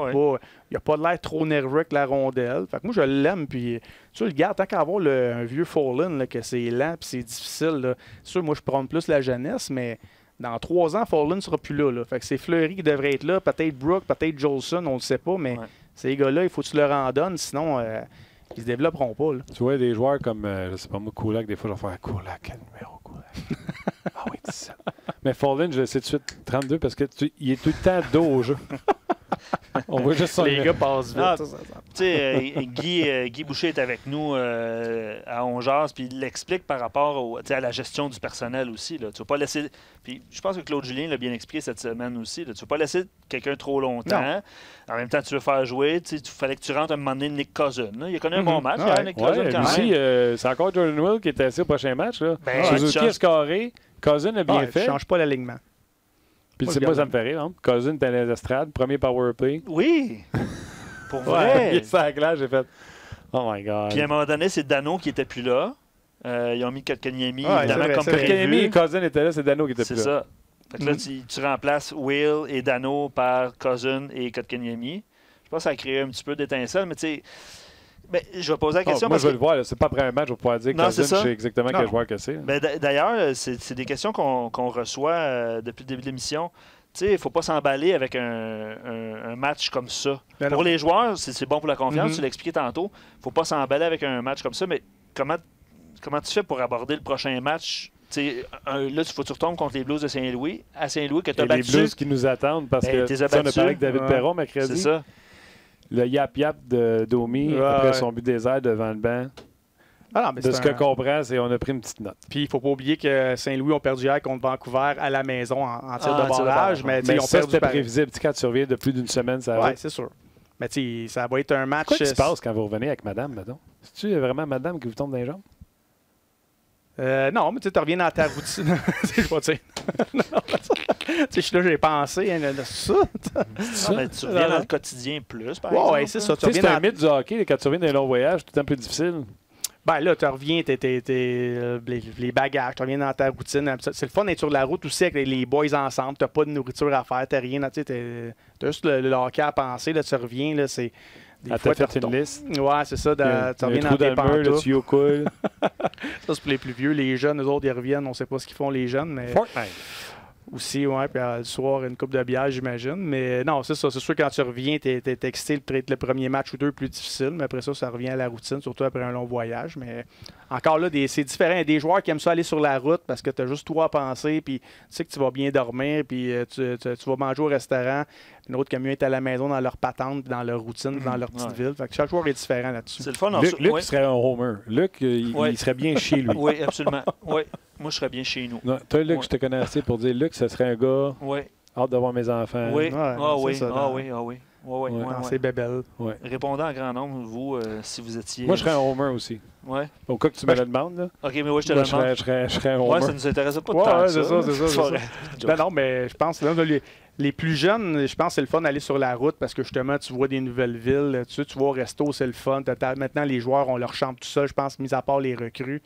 Il n'a pas l'air trop nerveux avec la rondelle. Fait que moi, je l'aime. Puis, tu le gardes, tant qu'à avoir un vieux Follen, là, que c'est lent puis c'est difficile. Là. C'est sûr, moi, je prends plus la jeunesse, mais dans 3 ans, Follen ne sera plus là, là. Fait que c'est Fleury qui devrait être là. Peut-être Brooke, peut-être Jolson, on ne le sait pas. Mais ces gars-là, il faut que tu leur en donnes. Sinon, ils ne se développeront pas. Là. Tu vois, des joueurs comme, je sais pas moi, Kulak, des fois, je vais faire Kulak, quel numéro Kulak? Ah oui, 17. Mais Follen, je le sais tout de suite, 32, parce qu'il est tout le temps dos au jeu. On voit juste son les gars passent vite. Tu sais, Guy Boucher est avec nous à Ongeas, puis il l'explique par rapport à la gestion du personnel aussi. Là. Tu vas pas laisser. Puis je pense que Claude Julien l'a bien expliqué cette semaine aussi. Là. Tu ne vas pas laisser quelqu'un trop longtemps. Non. En même temps, tu veux faire jouer. Il fallait que tu rentres un moment donné Nick Cousin. Là. Il a connu un bon match, Nick Cousin, quand même. C'est encore Jordan Will qui était assis au prochain match. Là. Suzuki a scoré. Cousin a bien fait. Ne change pas l'alignement. Puis c'est moi, ça me fait rire. Hein? Cousin était dans les estrades, premier power play. Oui! Pour vrai! Il est sur la glace, j'ai fait oh my God. Puis à un moment donné, c'est Dano qui n'était plus là. Ils ont mis Kotkaniemi, évidemment, comme prévu. Kotkaniemi et Cousin étaient là, c'est Dano qui était plus là. C'est ça. Fait que là, tu remplaces Will et Dano par Cousin et Kotkaniemi. Je pense que ça a créé un petit peu d'étincelle, mais tu sais... Ben, je vais poser la question. Moi, je veux le voir. C'est pas après un match, je vais pouvoir dire que Cousin, je sais exactement quel joueur que c'est. Ben, d'ailleurs, c'est des questions qu'on reçoit depuis le début de l'émission. Il ne faut pas s'emballer avec un match comme ça. Ben pour les joueurs, c'est bon pour la confiance. Tu l'as expliqué tantôt. Il ne faut pas s'emballer avec un match comme ça. Mais comment tu fais pour aborder le prochain match? Là, il faut que tu retombes contre les Blues de Saint-Louis. À Saint-Louis, que tu as battu. Les Blues qui nous attendent parce que on a parlé avec David Perron mercredi. C'est ça. Le yap-yap de Domi après son but désert devant le banc. De ce que je comprends, c'est qu'on a pris une petite note. Puis il ne faut pas oublier que Saint-Louis ont perdu hier contre Vancouver à la maison en tir de barrage. Mais ils ont perdu. C'était prévisible. Quand tu reviens de plus d'une semaine, ça va. Oui, c'est sûr. Mais ça va être un match. Qu'est-ce qui se passe quand vous revenez avec madame, mettons? C'est-tu vraiment madame qui vous tombe dans les jambes? Non, mais tu reviens dans ta routine. Je vais dire. Je suis là, j'ai pensé. Ça. Mais tu reviens dans le quotidien plus, par exemple. Oui, c'est ça. C'est un mythe du hockey. Quand tu reviens d'un long voyage, c'est tout un peu difficile. Ben là, tu reviens, les bagages, tu reviens dans ta routine. C'est le fun d'être sur la route aussi avec les boys ensemble. Tu n'as pas de nourriture à faire, tu n'as rien. Tu as juste le hockey à penser. Là, tu reviens, là, c'est... Ah, t'as fait une liste? Ouais, c'est ça. Tu reviens dans mur, tes pantoufles. le tuyau coule. Ça, c'est pour les plus vieux. Les jeunes, eux autres, ils reviennent. On ne sait pas ce qu'ils font, les jeunes. Mais... Fortnite. Aussi, ouais, puis le soir, une coupe de bière, j'imagine. Mais non, c'est ça. C'est sûr, quand tu reviens, t'es excité peut-être le premier match ou deux plus difficile, mais après ça, ça revient à la routine, surtout après un long voyage. Mais encore là, c'est différent. Il y a des joueurs qui aiment ça aller sur la route parce que tu as juste toi à penser, puis tu sais que tu vas bien dormir, puis tu vas manger au restaurant. Une autre qui aime mieux être à la maison dans leur patente, dans leur routine, dans leur petite ville. Fait que chaque joueur est différent là-dessus. C'est le fun. Luc serait un homer. Luc, il serait bien chez lui. Oui, absolument. Oui. Moi, je serais bien chez nous. Non, toi, Luc, je te connais assez pour dire, Luc, ce serait un gars hâte de voir mes enfants. Oui, oui. C'est bébelle. Ouais. Répondant en grand nombre, vous, si vous étiez... Moi, je serais un homer aussi. Ouais. Au cas que tu me le demandes. Là. OK, mais oui, je te le demande. Je serais un homer. Ouais, ça ne nous intéresse pas de tant c'est ça. Ben non, mais je pense là, les plus jeunes, je pense que c'est le fun d'aller sur la route parce que justement, tu vois des nouvelles villes. Tu vas au resto, c'est le fun. Maintenant, les joueurs, on leur chante tout ça, je pense, mis à part les recrues.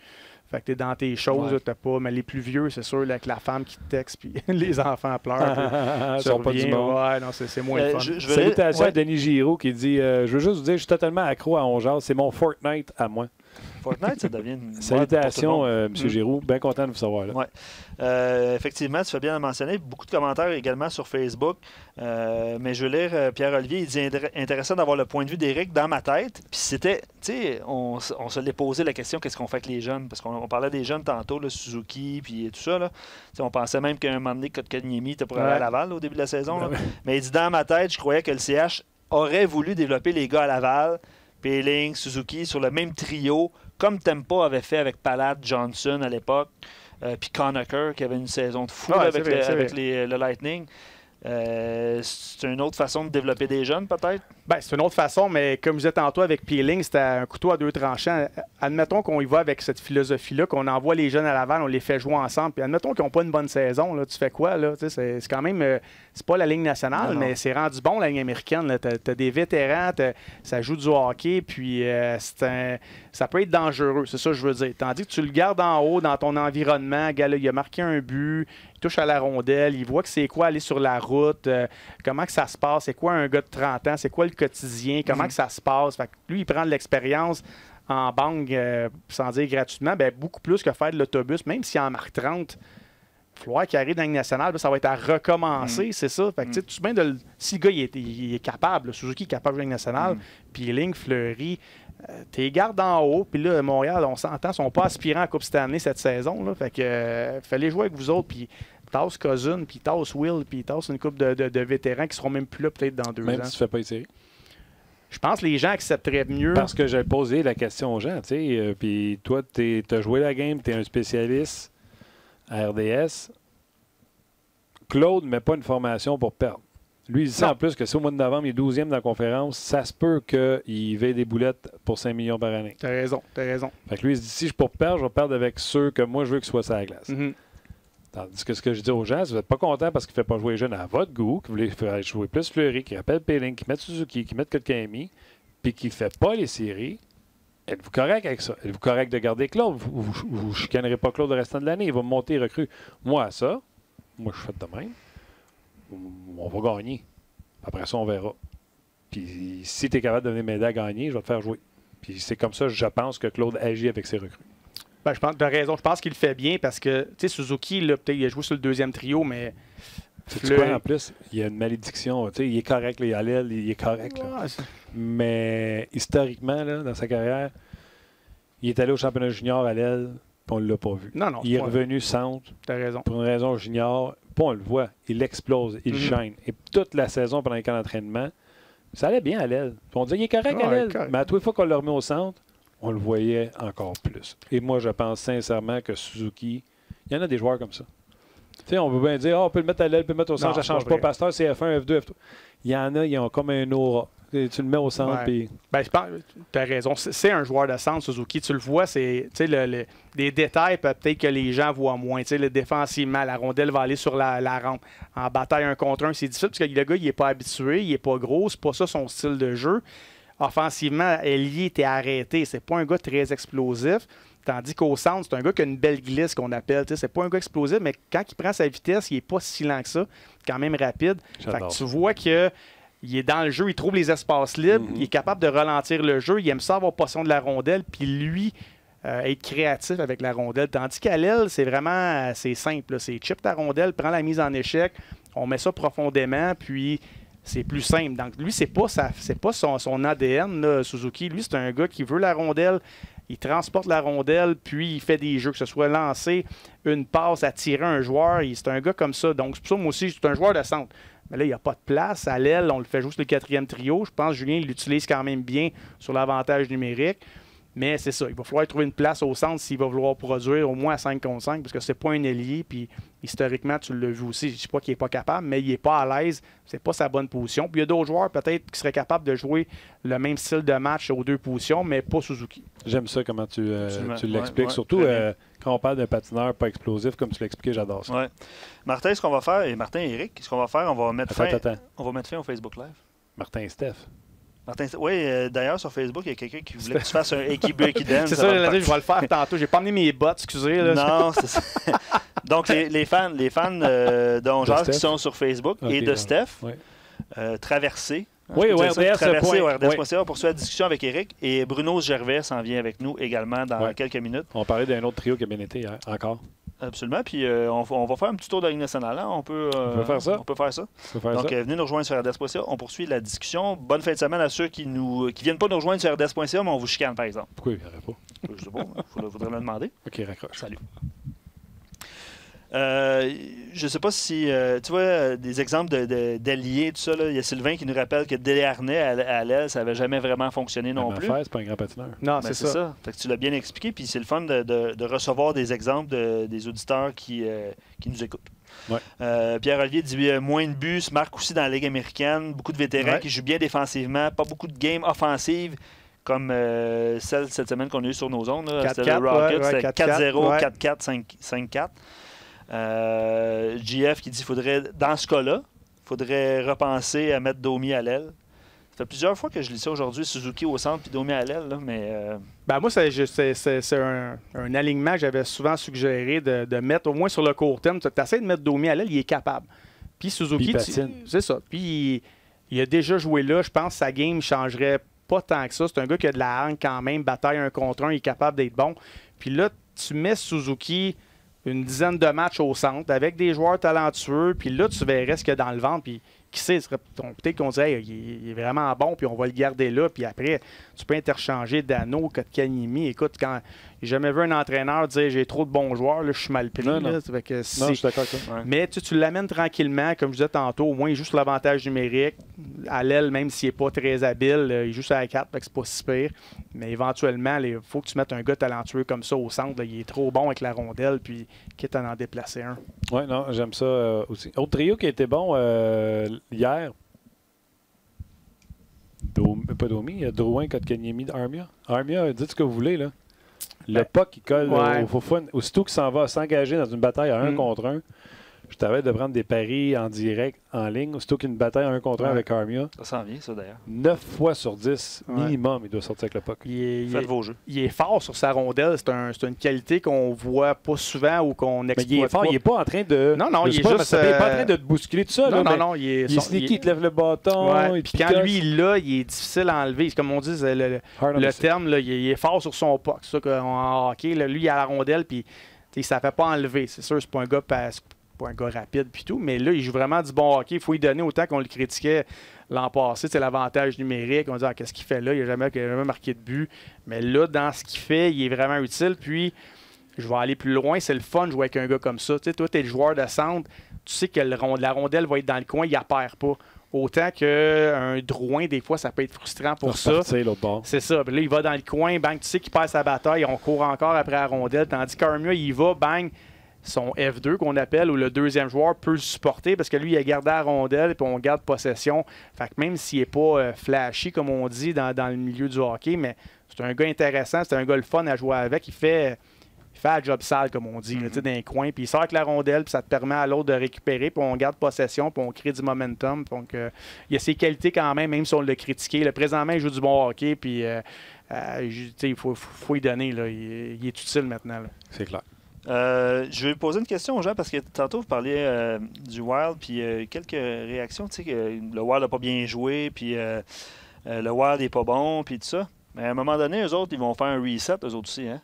Fait que t'es dans tes choses, t'as pas. Mais les plus vieux, c'est sûr, là, avec la femme qui te texte puis les enfants pleurent. Ils sont pas du bon. Ouais, non, c'est moins fun. Salutations à Denis Giroux qui dit je veux juste vous dire, je suis totalement accro à Ongeas. C'est mon Fortnite à moi. Fortnite, ça devient une Salutations, M. Giroux. Bien content de vous savoir. Là. Ouais. Effectivement, tu fais bien le mentionner. Beaucoup de commentaires également sur Facebook. Mais je veux lire Pierre-Olivier. Il dit intéressant d'avoir le point de vue d'Éric dans ma tête. Puis c'était, tu sais, on se l'est posé la question qu'est-ce qu'on fait avec les jeunes? Parce qu'on parlait des jeunes tantôt, là, Suzuki, puis tout ça. Là. On pensait même qu'à un moment donné, Kotkaniemi était pour aller à Laval au début de la saison. Là. Mais il dit dans ma tête, je croyais que le CH aurait voulu développer les gars à Laval, Peeling, Suzuki, sur le même trio, comme Tempa avait fait avec Palat, Johnson à l'époque, puis Conacher qui avait une saison de fou avec le Lightning. C'est une autre façon de développer des jeunes, peut-être? Ben, c'est une autre façon, mais comme je disais tantôt avec Peeling, c'était un couteau à deux tranchants. Admettons qu'on y va avec cette philosophie-là, qu'on envoie les jeunes à Laval, on les fait jouer ensemble, puis admettons qu'ils n'ont pas une bonne saison, là, tu fais quoi? Là? C'est quand même... c'est pas la Ligue nationale, mais c'est rendu bon, la Ligue américaine. Tu as des vétérans, ça joue du hockey, puis ça peut être dangereux, c'est ça que je veux dire. Tandis que tu le gardes en haut, dans ton environnement, gars, là, il a marqué un but, il touche à la rondelle, il voit que c'est quoi aller sur la route, comment que ça se passe, c'est quoi un gars de 30 ans, c'est quoi le quotidien, comment que ça se passe. Fait que lui, il prend de l'expérience en banque, sans dire gratuitement, ben, beaucoup plus que faire de l'autobus, même s'il en marque 30. Il va falloir qu'il arrive dans la Ligue nationale, ça va être à recommencer, c'est ça. Fait que, tu mets si le gars il est capable, Suzuki est capable de jouer Ligue nationale, puis Ligne, Fleury, t'es gardes en haut, puis là, Montréal, on s'entend, ils sont pas aspirants à Coupe Stanley cette saison. Là, fait que fallait jouer avec vous autres, puis tasse Cousin, puis tasse Will, puis tasse une couple de vétérans qui seront même plus là peut-être dans 2 ans. Même si tu fais pas les séries. Je pense que les gens accepteraient mieux. Parce que j'ai posé la question aux gens, tu sais, puis toi, tu as joué la game, tu es un spécialiste à RDS. Claude ne met pas une formation pour perdre. Lui, il dit en plus que si au mois de novembre, il est 12e dans la conférence, ça se peut qu'il veille des boulettes pour 5 millions par année. T'as raison. Fait que lui, il se dit, si je pour perdre, je vais perdre avec ceux que moi, je veux qu'ils soient sur la glace. Tandis que ce que je dis aux gens, si vous n'êtes pas content parce qu'il ne fait pas jouer les jeunes à votre goût, que vous voulez faire jouer plus Fleury, qui rappelle Peeling, qui met Suzuki, qui met Kotkaniemi, puis qui ne fait pas les séries, êtes-vous correct avec ça? Êtes-vous correct de garder Claude? Vous ne chicanerez pas Claude le restant de l'année. Il va me monter recrue. Moi, je fais de même. On va gagner. Après ça, on verra. Puis si tu es capable de venir m'aider à gagner, je vais te faire jouer. Puis c'est comme ça, je pense que Claude agit avec ses recrues. Ben, je pense que tu as raison. Je pense qu'il le fait bien parce que, tu sais, Suzuki, là, peut-être il a joué sur le deuxième trio, mais. En plus, il y a une malédiction. Tu sais, il est correct, là, il est à l'aile, il est correct. Là. Ouais, mais historiquement, là, dans sa carrière, il est allé au championnat junior à l'aile, puis on ne l'a pas vu. Non, il est revenu centre. Tu as raison. Pour une raison junior, puis on le voit. Il explose, il shine. Et toute la saison, pendant les camps d'entraînement, ça allait bien à l'aile. Puis on disait, il est correct à l'aile. Mais à toutes les fois qu'on le remet au centre, on le voyait encore plus. Et moi, je pense sincèrement que Suzuki, il y en a des joueurs comme ça. Tu sais, on veut bien dire, on peut le mettre à l'aile, on peut le mettre au centre, ça ne change pas. Pasteur, c'est F1, F2, F3. Il y en a, ils ont comme un aura. Tu le mets au centre. Puis... Ben, je pense, tu as raison. C'est un joueur de centre, Suzuki. Tu le vois, c'est des détails peut-être que les gens voient moins. Défensivement, la rondelle va aller sur la rampe. En bataille 1 contre 1, c'est difficile parce que le gars, il n'est pas habitué, il n'est pas gros, c'est pas ça son style de jeu. offensivement, Elie était arrêté. C'est pas un gars très explosif. Tandis qu'au centre, c'est un gars qui a une belle glisse qu'on appelle. C'est pas un gars explosif, mais quand il prend sa vitesse, il n'est pas si lent que ça. Quand même rapide. Fait que tu vois qu'il est dans le jeu, il trouve les espaces libres, il est capable de ralentir le jeu, il aime ça avoir possession de la rondelle, puis lui, être créatif avec la rondelle. Tandis qu'à l'aile, c'est simple. Là. C'est chip ta rondelle, prends la mise en échec, on met ça profondément, puis c'est plus simple. Donc lui, c'est pas son ADN, là, Suzuki. Lui, c'est un gars qui veut la rondelle, il transporte la rondelle, puis il fait des jeux, que ce soit lancer, une passe, attirer un joueur. C'est un gars comme ça. Donc c'est pour ça, moi aussi, c'est un joueur de centre. Mais là, il n'y a pas de place. À l'aile, on le fait juste le 4e trio. Je pense que Julien l'utilise quand même bien sur l'avantage numérique. Mais c'est ça, il va falloir trouver une place au centre s'il va vouloir produire au moins à 5 contre 5, parce que c'est pas un ailier, puis historiquement, tu l'as vu aussi, je ne dis pas qu'il n'est pas capable, mais il n'est pas à l'aise, c'est pas sa bonne position. Puis il y a d'autres joueurs peut-être qui seraient capables de jouer le même style de match aux 2 positions, mais pas Suzuki. J'aime ça comment tu l'expliques, surtout quand on parle d'un patineur pas explosif, comme tu l'expliquais, j'adore ça. Ouais. Martin, ce qu'on va faire, et Martin et Eric, ce qu'on va faire, on va mettre fin au Facebook Live. Martin et Steph. Oui, d'ailleurs, sur Facebook, il y a quelqu'un qui voulait que tu fasses un Eki Dance. C'est ça, je vais le faire tantôt. J'ai pas amené mes bottes, excusez. Là. Non, c'est ça. Donc, les fans de Ongeas qui sont sur Facebook et de Steph, traversez. Oui, au RDS.ca, pour la discussion avec Eric. Et Bruno Gervais s'en vient avec nous également dans quelques minutes. On parlait d'un autre trio qui a bien été hier, encore. Absolument. Puis on va faire un petit tour de la Ligue nationale. Hein? On peut faire ça. Donc, venez nous rejoindre sur RDS.ca. On poursuit la discussion. Bonne fin de semaine à ceux qui viennent pas nous rejoindre sur RDS.ca, mais on vous chicane, par exemple. Pourquoi il n'y aurait pas? Je sais pas. Il faudrait le demander. OK, raccroche. Salut. Je ne sais pas si tu vois des exemples d'alliés, tout ça. Là. Il y a Sylvain qui nous rappelle que Desharnais à l'aile, ça n'avait jamais vraiment fonctionné non plus. C'est pas un grand patineur. Non, c'est ça. Fait que tu l'as bien expliqué, puis c'est le fun de recevoir des exemples des auditeurs qui nous écoutent. Ouais. Pierre-Olivier dit moins de buts, se marque aussi dans la Ligue américaine, beaucoup de vétérans qui jouent bien défensivement, pas beaucoup de games offensives. Comme celle cette semaine qu'on a eue sur nos ondes. C'était le Rocket, c'était 4-0, 4-4, 5-4. JF qui dit dans ce cas-là, il faudrait repenser à mettre Domi à l'aile. Ça fait plusieurs fois que je lis ça aujourd'hui, Suzuki au centre puis Domi à l'aile, mais... moi, c'est un alignement que j'avais souvent suggéré de mettre, au moins sur le court terme. Tu essaies de mettre Domi à l'aile, il est capable. Puis Suzuki, c'est ça. Puis il a déjà joué là. Je pense que sa game ne changerait pas tant que ça. C'est un gars qui a de la hargne quand même, bataille 1 contre 1, il est capable d'être bon. Puis là, tu mets Suzuki une dizaine de matchs au centre avec des joueurs talentueux, puis là, tu verrais ce qu'il y a dans le ventre, puis qui sait, peut-être qu'on dirait il est vraiment bon, puis on va le garder là, puis après, tu peux interchanger Dano, Kotkaniemi. Écoute, quand j'ai jamais vu un entraîneur dire j'ai trop de bons joueurs, là, je suis mal pris. Non, là, je suis d'accord avec ça. Mais tu l'amènes tranquillement, comme je disais tantôt, au moins il joue sur l'avantage numérique. À l'aile, même s'il n'est pas très habile, il joue sur la 4, fait que c'est pas si pire. Mais éventuellement, il faut que tu mettes un gars talentueux comme ça au centre. Là, il est trop bon avec la rondelle, puis quitte à en déplacer un. Oui, non, j'aime ça aussi. Autre trio qui a été bon hier. Pas Domi, il y a Drouin, Kotkaniemi, Armia. Armia, dites ce que vous voulez, là. Le puck qui colle au Fofun, aussitôt qu'il s'en va s'engager dans une bataille à 1 contre 1, je t'avais de prendre des paris en direct, en ligne, aussitôt qu'une bataille à 1 contre 1 avec Armia. Ça s'en vient, ça, d'ailleurs. 9 fois sur 10, minimum, il doit sortir avec le puck. Faites vos jeux. Il est fort sur sa rondelle. C'est une qualité qu'on voit pas souvent ou qu'on exploite. Mais il est fort, il n'est pas en train de... Non, il est pas en train de te bousculer tout ça. Non, il est sneaky, il te lève le bâton. Puis quand lui, il l'a, il est difficile à enlever. Comme on dit, le terme, là, il est fort sur son puck. C'est ça qu'en hockey, là, lui, il a la rondelle, puis ça ne fait pas enlever. C'est sûr, c'est pas un gars... pas un gars rapide puis tout, mais là, il joue vraiment du bon hockey. Il faut lui donner autant qu'on le critiquait l'an passé. C'est l'avantage numérique. On dit, qu'est-ce qu'il fait là? Il n'a jamais marqué de but. Mais là, dans ce qu'il fait, il est vraiment utile. Puis, je vais aller plus loin. C'est le fun de jouer avec un gars comme ça. Tu sais, toi, tu es le joueur de centre. Tu sais que la rondelle va être dans le coin, il ne perd pas. Autant qu'un Drouin, des fois, ça peut être frustrant pour ça. C'est ça. Puis là, il va dans le coin, bang, tu sais qu'il perd sa bataille. On court encore après la rondelle. Tandis qu'Armia, il va, bang, son F2 qu'on appelle, où le deuxième joueur peut le supporter parce que lui, il a gardé la rondelle et puis on garde possession. Fait que même s'il n'est pas flashy, comme on dit dans le milieu du hockey, mais c'est un gars intéressant, c'est un gars le fun à jouer avec. Il fait il fait la job sale, comme on dit, là, tu sais, dans les coins. Puis il sort avec la rondelle, puis ça te permet à l'autre de récupérer, puis on garde possession, puis on crée du momentum. Donc, il y a ses qualités quand même si on l'a critiqué. Là, présentement, il joue du bon hockey, puis il faut y donner. Là, il est utile maintenant. C'est clair. Je vais poser une question aux gens parce que tantôt vous parliez du Wild, puis quelques réactions. Tu sais, que le Wild n'a pas bien joué, puis le Wild n'est pas bon, puis tout ça. Mais à un moment donné, eux autres, ils vont faire un reset, eux autres aussi. Hein?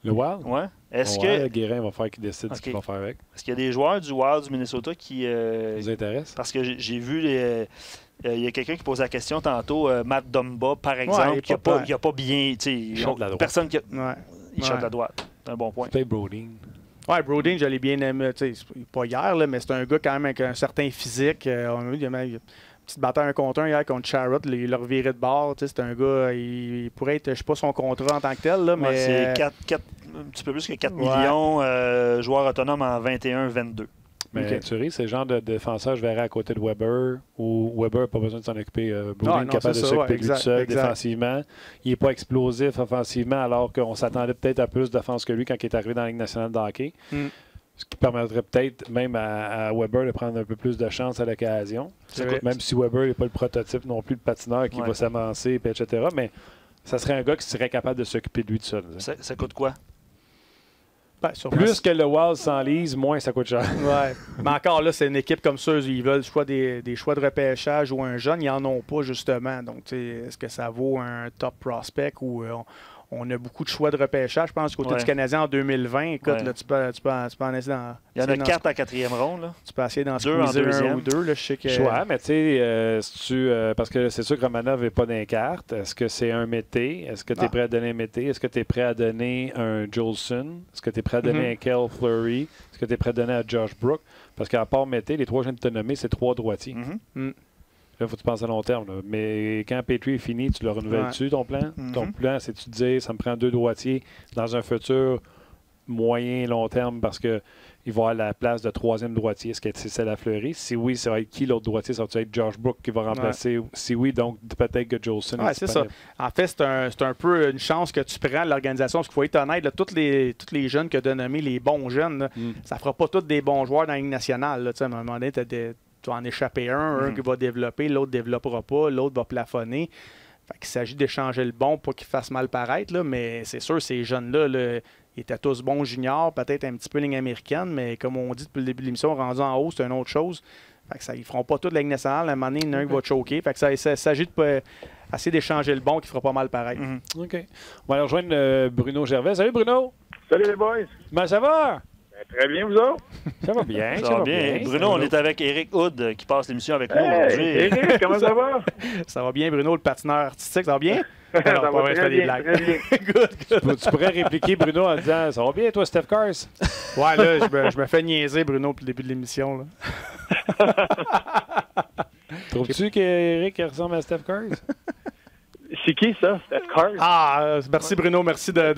Le Wild? Ouais. Est-ce que Guérin va faire qu'il décide ce OK. qu'il va faire avec? Est-ce qu'il y a des joueurs du Wild du Minnesota qui vous intéresse? Parce que j'ai vu il y a quelqu'un qui pose la question tantôt, Matt Dumba, par exemple, qui n'a pas bien. Il shot de la droite. Personne qui a, Ouais. il shot de la droite. C'est un bon point. Peut-être Brodin. Ouais, Brodin, je l'ai bien aimé. Pas hier, là, mais c'est un gars quand même avec un certain physique. On a vu, il y a une petite bataille 1 contre 1 hier contre Charrot. Il l'a reviré de bord. C'est un gars, il pourrait être, je sais pas son contrat en tant que tel, là, mais. Ouais, c'est un petit peu plus que 4 millions, joueurs autonomes en 21-22. Mais tu ris, c'est le genre de défenseur, je verrais à côté de Weber, où Weber n'a pas besoin de s'en occuper. Brodin est capable de s'occuper de lui tout seul défensivement. Il n'est pas explosif offensivement, alors qu'on s'attendait peut-être à plus d'offense que lui quand il est arrivé dans la Ligue nationale de hockey. Ce qui permettrait peut-être même à Weber de prendre un peu plus de chance à l'occasion. Même si Weber n'est pas le prototype non plus de patineur qui va s'avancer, etc. Mais ça serait un gars qui serait capable de s'occuper de lui tout seul. Ça coûte quoi? Plus que le Wild s'enlise, moins ça coûte cher. Ouais. Mais encore là, c'est une équipe comme ça. Ils veulent des choix de repêchage ou un jeune. Ils n'en ont pas, justement. Donc, est-ce que ça vaut un top prospect ou on a beaucoup de choix de repêchage? Je pense côté du Canadien en 2020, écoute, là, tu peux en essayer dans. Il y en a 4 en 4e ronde. Là. Tu peux essayer d'en squeezer un ou deux. Là, je sais que... Choix, mais tu sais, parce que c'est sûr que Romanov n'est pas dans les cartes. Est-ce que c'est un Mété? Est-ce que tu es prêt à donner un Mété? Est-ce que tu es prêt à donner un Jolson? Est-ce que tu es prêt à donner un Kel Fleury? Est-ce que tu es prêt à donner à Josh Brook? Parce qu'à part Mété, les 3 que je viens de te nommer, c'est 3 droitiers. Là, il faut que tu penses à long terme. Là. Mais quand Petrie est fini, tu le renouvelles-tu, ton plan? Ton plan, c'est de te dire, ça me prend 2 droitiers dans un futur moyen, long terme, parce qu'il va avoir la place de 3e droitier. Est-ce que c'est la Fleury? Si oui, ça va être qui l'autre droitier? Ça va être Josh Brook qui va remplacer? Si oui, donc peut-être que Jolson. Oui, c'est ça. En fait, c'est un peu une chance que tu prends l'organisation, parce qu'il faut être honnête, là, tous les jeunes que tu as nommés, les bons jeunes, là, ça ne fera pas tous des bons joueurs dans la Ligue nationale. Là, à un moment donné, tu vas en échapper un qui va développer, l'autre ne développera pas, l'autre va plafonner. Fait qu'il s'agit d'échanger le bon pour qu'il fasse mal paraître, là, mais c'est sûr, ces jeunes-là, là, ils étaient tous bons juniors, peut-être un petit peu ligne américaine, mais comme on dit depuis le début de l'émission, rendu en haut, c'est une autre chose. Fait que ça, ils ne feront pas toute la Ligue nationale. À un moment donné, il y en a un qui va choquer. Fait que ça s'agit de essayer d'échanger le bon qui fera pas mal paraître. OK. On va aller rejoindre Bruno Gervais. Salut Bruno! Salut les boys! Comment ça va? Très bien, vous autres? Ça va bien, ça va bien. Bruno, on est avec Éric Hood qui passe l'émission avec nous aujourd'hui. Éric, comment ça va? Ça va bien, Bruno, le patineur artistique, ça va bien? Ça va très bien, très bien. Tu pourrais répliquer Bruno en disant « Ça va bien, toi, Steph Cars? » Ouais, là, je me fais niaiser, Bruno, depuis le début de l'émission. Trouves-tu qu'Éric ressemble à Steph Cars? C'est qui, ça? Steph Cars? Ah, merci, Bruno. Merci de...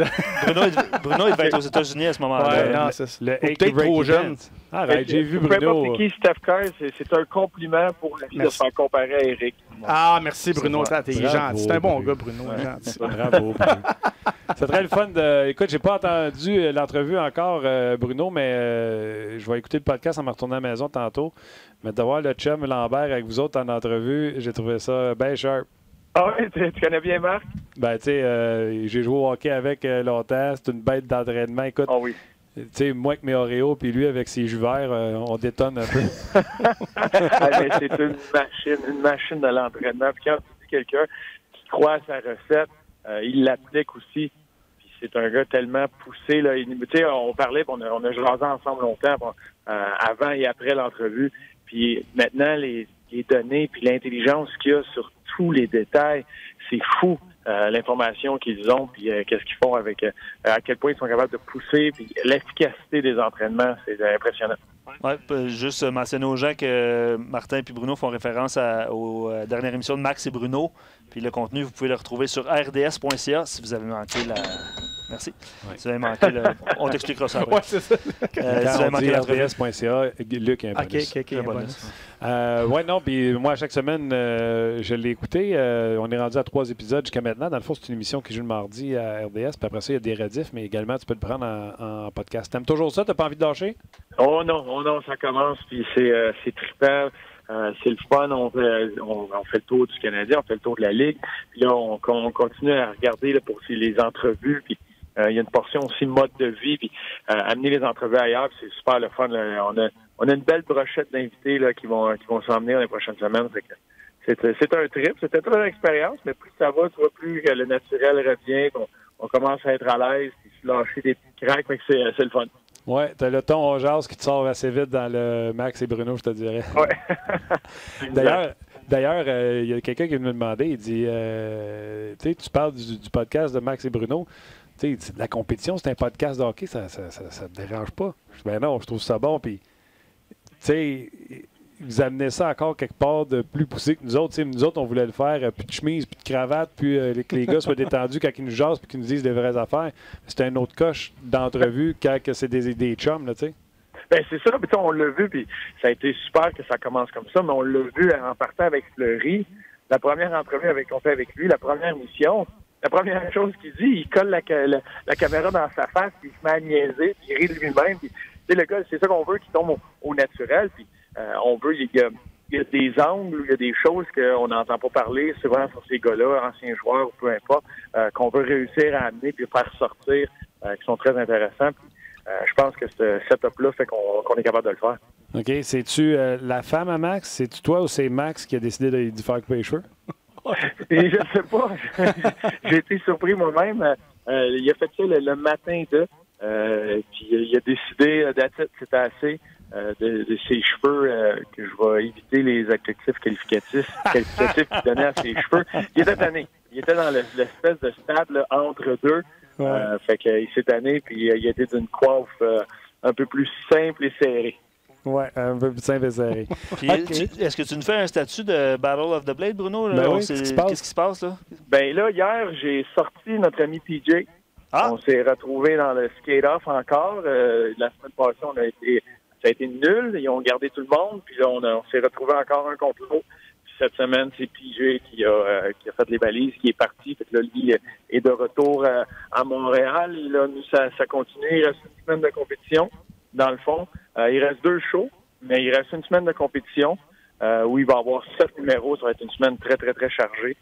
Bruno, il va être aux États-Unis à ce moment-là. Ouais, non, c'est peut-être trop jeune. Arrête, j'ai vu Peu importe Bruno. c'est qui Steph Cars, c'est un compliment pour la vie de se faire comparer à Éric. Ah, merci, Bruno. T'es gentil. C'est un bon gars, Bruno. Gentil. Bravo, Bruno. C'est très le fun de... Écoute, j'ai pas entendu l'entrevue encore, Bruno, mais je vais écouter le podcast en me retournant à la maison tantôt. Mais de voir le chum Lambert avec vous autres en entrevue, j'ai trouvé ça bien sharp. Ah oui, tu connais bien Marc? Ben, tu sais, j'ai joué au hockey avec longtemps. C'est une bête d'entraînement. Écoute, ah oui. Tu sais, moi avec mes Oreos, puis lui avec ses jus verts, on détonne un peu. C'est une machine de l'entraînement. Puis quand tu dis quelqu'un qui croit à sa recette, il l'applique aussi. Puis c'est un gars tellement poussé. Là. Tu sais, on parlait, on a jasé ensemble longtemps, avant et après l'entrevue. Puis maintenant, les données puis l'intelligence qu'il y a sur tous les détails, c'est fou. L'information qu'ils ont, puis qu'est-ce qu'ils font avec, à quel point ils sont capables de pousser, puis l'efficacité des entraînements, c'est impressionnant. Oui, juste mentionner aux gens que Martin et Bruno font référence aux dernières émissions de Max et Bruno, puis le contenu, vous pouvez le retrouver sur rds.ca si vous avez manqué Merci. Ouais. Tu avais manqué, on t'expliquera ça après. Ouais, c'est ça. Tu Quand avais on manqué dit l'entrevue. RDS.ca, Luc a un bonus. OK. Un Un bonus. bonus. Ouais, non, puis moi, chaque semaine, je l'ai écouté. On est rendu à 3 épisodes jusqu'à maintenant. Dans le fond, c'est une émission qui joue le mardi à RDS. Puis après ça, il y a des rediffs, mais également, tu peux le prendre en podcast. T'aimes toujours ça? T'as pas envie de lâcher? Oh non, ça commence, puis c'est trippant. C'est le fun, on fait le tour du Canadien, on fait le tour de la Ligue. Puis là, on continue à regarder là, pour les entrevues. Puis il y a une portion aussi mode de vie, puis amener les entrevues ailleurs. Puis c'est super le fun. Là. On a une belle brochette d'invités là qui vont s'emmener dans les prochaines semaines. Fait que c'est un trip, c'était toute une expérience, mais plus ça va, tu vois, plus le naturel revient, on commence à être à l'aise, puis se lâcher des petits cracks, fait que c'est le fun. Ouais, t'as le ton on jase qui te sort assez vite dans le Max et Bruno, je te dirais. Ouais. D'ailleurs, il y a quelqu'un qui me demandait, il dit, tu parles du podcast de Max et Bruno, la compétition, c'est un podcast de hockey, ça te dérange pas? Je dis, ben non, je trouve ça bon, puis, vous amenez ça encore quelque part de plus poussé que nous autres. Nous autres, on voulait le faire, plus de chemise, plus de cravate, puis que les gars soient détendus quand ils nous jasent puis qu'ils nous disent des vraies affaires. C'était un autre coche d'entrevue quand c'est des chums, là, tu sais. Ben c'est ça, puis on l'a vu, puis ça a été super que ça commence comme ça, mais on l'a vu en partant avec Fleury. La première entrevue qu'on fait avec lui, la première mission, la première chose qu'il dit, il colle la caméra dans sa face, puis il se met à niaiser, puis il rit de lui-même. Puis, le gars, c'est ça qu'on veut, qu'il tombe au naturel, puis on veut, il y a des angles, il y a des choses qu'on n'entend pas parler souvent sur ces gars-là, anciens joueurs ou peu importe, qu'on veut réussir à amener puis faire sortir, qui sont très intéressants. Puis, je pense que ce setup-là fait qu'on est capable de le faire. OK. C'est-tu la femme à Max? C'est-tu toi ou c'est Max qui a décidé de faire couper les cheveux? Et je sais pas. J'ai été surpris moi-même. Il a fait ça le matin puis il a décidé, c'était assez. De ses cheveux, que je vais éviter les adjectifs qualificatifs qu'il donnait à ses cheveux. Il était tanné. Il était dans l'espèce de stade là, entre deux. Ouais. Fait qu'il s'est tanné, puis il était d'une coiffe un peu plus simple et serrée. Ouais, un peu plus simple et serré. Puis, est-ce que tu nous fais un statut de Battle of the Blade, Bruno? Là? Ben oui, qu'est-ce qui se passe, là? Ben là, hier, j'ai sorti notre ami PJ. Ah! On s'est retrouvés dans le skate-off encore. La semaine passée, ça a été nul. Ils ont gardé tout le monde. Puis là, on s'est retrouvés encore un contre l'autre. Puis cette semaine, c'est PJ qui a fait les balises, qui est parti. Fait que là, lui est de retour à Montréal. Là, nous, ça continue. Il reste une semaine de compétition, dans le fond. Il reste 2 shows, mais il reste une semaine de compétition où il va y avoir 7 numéros. Ça va être une semaine très, très, très chargée.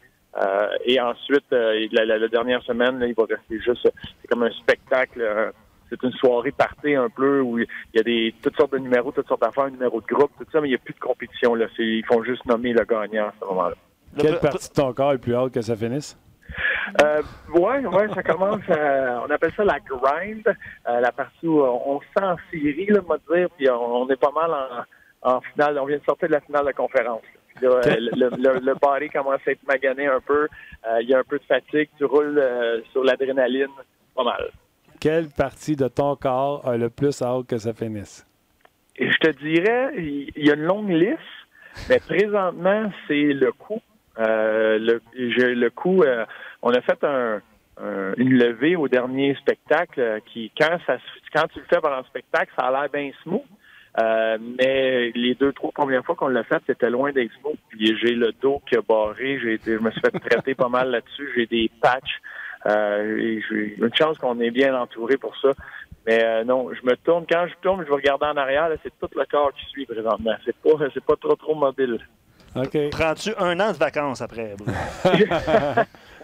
Et ensuite, la dernière semaine, là, il va rester juste... C'est comme un spectacle... c'est une soirée party un peu où il y a toutes sortes de numéros, toutes sortes d'affaires, numéros de groupe, tout ça, mais il n'y a plus de compétition. Là. Ils font juste nommer le gagnant à ce moment-là. Quelle partie de ton corps est plus hâte que ça finisse? Ouais, ça commence on appelle ça la grind, la partie où on se sent en série, là, on va dire, puis on est pas mal en finale. On vient de sortir de la finale de conférence. Puis là, le body commence à être magané un peu. Il y a un peu de fatigue. Tu roules sur l'adrénaline, pas mal. Quelle partie de ton corps a le plus hâte que ça finisse? Et je te dirais, il y a une longue liste, mais présentement, c'est le cou. Le cou, on a fait une levée au dernier spectacle qui, quand tu le fais pendant le spectacle, ça a l'air bien smooth. Mais les 2-3 premières fois qu'on l'a fait, c'était loin d'être smooth. Puis j'ai le dos qui a barré, je me suis fait traiter pas mal là-dessus. J'ai des patchs. Et j'ai une chance qu'on est bien entouré pour ça. Mais non, je me tourne. Quand je tourne, je vais regarder en arrière. Là, c'est tout le corps qui suit présentement. C'est pas trop mobile. OK. Prends-tu 1 an de vacances après, Bruno?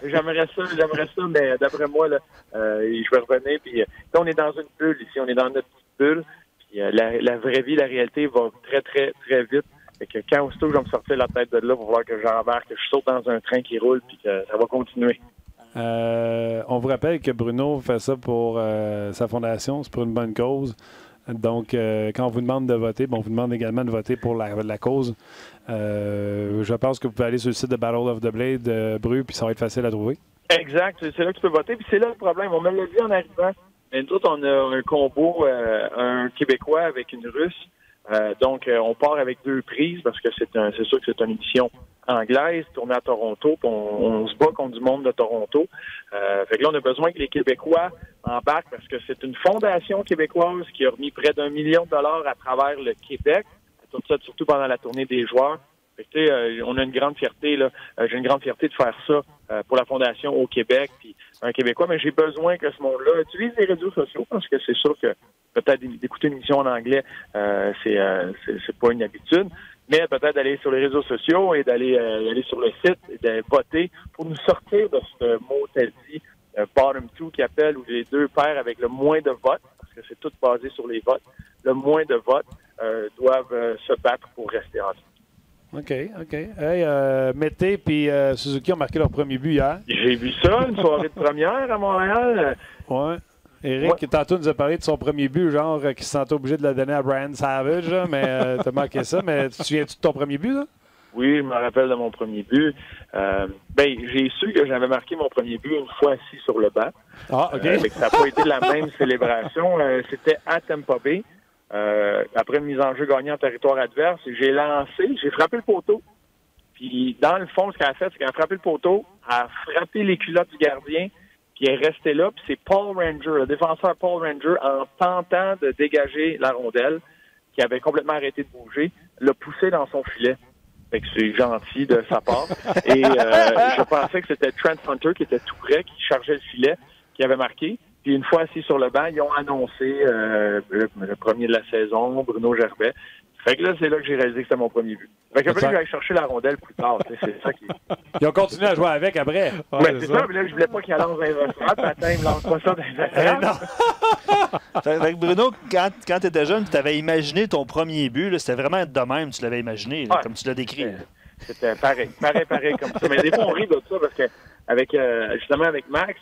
J'aimerais ça, mais d'après moi, là, je vais revenir. Puis là, on est dans une bulle ici. On est dans notre petite bulle. Puis la vraie vie, la réalité va très, très, très vite. Fait que quand aussitôt que je vais me sortir la tête de là pour voir que j'embarque, que je saute dans un train qui roule, puis que ça va continuer. On vous rappelle que Bruno fait ça pour sa fondation, c'est pour une bonne cause. Donc, quand on vous demande de voter, on vous demande également de voter pour la cause. Je pense que vous pouvez aller sur le site de Battle of the Blade, Bru, puis ça va être facile à trouver. Exact, c'est là que tu peux voter. Puis c'est là le problème. On me l'a dit en arrivant. Mais nous autres, on a un combo, un Québécois avec une Russe. Donc, on part avec 2 prises parce que c'est sûr que c'est une émission anglaise, tournée à Toronto, puis on se bat contre du monde de Toronto. Fait que là, on a besoin que les Québécois embarquent parce que c'est une fondation québécoise qui a remis près d'1 million de dollars à travers le Québec, surtout pendant la tournée des joueurs. Fait que, on a une grande fierté, là. J'ai une grande fierté de faire ça pour la fondation au Québec, puis un Québécois, mais j'ai besoin que ce monde-là utilise les réseaux sociaux parce que c'est sûr que peut-être d'écouter une émission en anglais, c'est pas une habitude. Mais peut-être d'aller sur les réseaux sociaux et d'aller sur le site et de voter pour nous sortir de ce mot tel dit bottom two qui appelle, où les deux paires avec le moins de votes, parce que c'est tout basé sur les votes, le moins de votes doivent se battre pour rester en vie. OK. Hey, Mété puis Suzuki ont marqué leur premier but hier. J'ai vu ça, une soirée de première à Montréal. Ouais. Éric, tantôt, nous a parlé de son premier but, genre, qu'il se sentait obligé de la donner à Brian Savage, là, mais t'as manqué ça. Mais tu te souviens-tu de ton premier but, là? Oui, je me rappelle de mon premier but. J'ai su que j'avais marqué mon premier but une fois assis sur le banc. Ah, OK. Ça n'a pas été la même célébration. C'était à Tampa Bay. Après une mise en jeu gagnée en territoire adverse, j'ai frappé le poteau. Puis, dans le fond, ce qu'elle a fait, c'est qu'elle a frappé le poteau, elle a frappé les culottes du gardien, puis elle est restée là. Puis c'est Paul Ranger, le défenseur Paul Ranger, en tentant de dégager la rondelle, qui avait complètement arrêté de bouger, l'a poussé dans son filet. Fait que c'est gentil de sa part. Et je pensais que c'était Trent Hunter qui était tout près, qui chargeait le filet, qui avait marqué. Puis une fois assis sur le banc, ils ont annoncé le premier de la saison, Bruno Gerbet. Fait que là, c'est là que j'ai réalisé que c'était mon premier but. Fait que j'ai fallu que j'aille chercher la rondelle plus tard. C'est ça qui... Ils ont continué à jouer avec après. Ouais, c'est ça. Mais là, je voulais pas qu'il lance dans les restaurants. Matin, il me lance pas ça dans les restaurants. Fait que Bruno, quand tu étais jeune, tu avais imaginé ton premier but. Là, c'était vraiment de même, tu l'avais imaginé, là, comme tu l'as décrit. C'était pareil comme ça. Mais des fois, on rit de ça parce que justement avec Max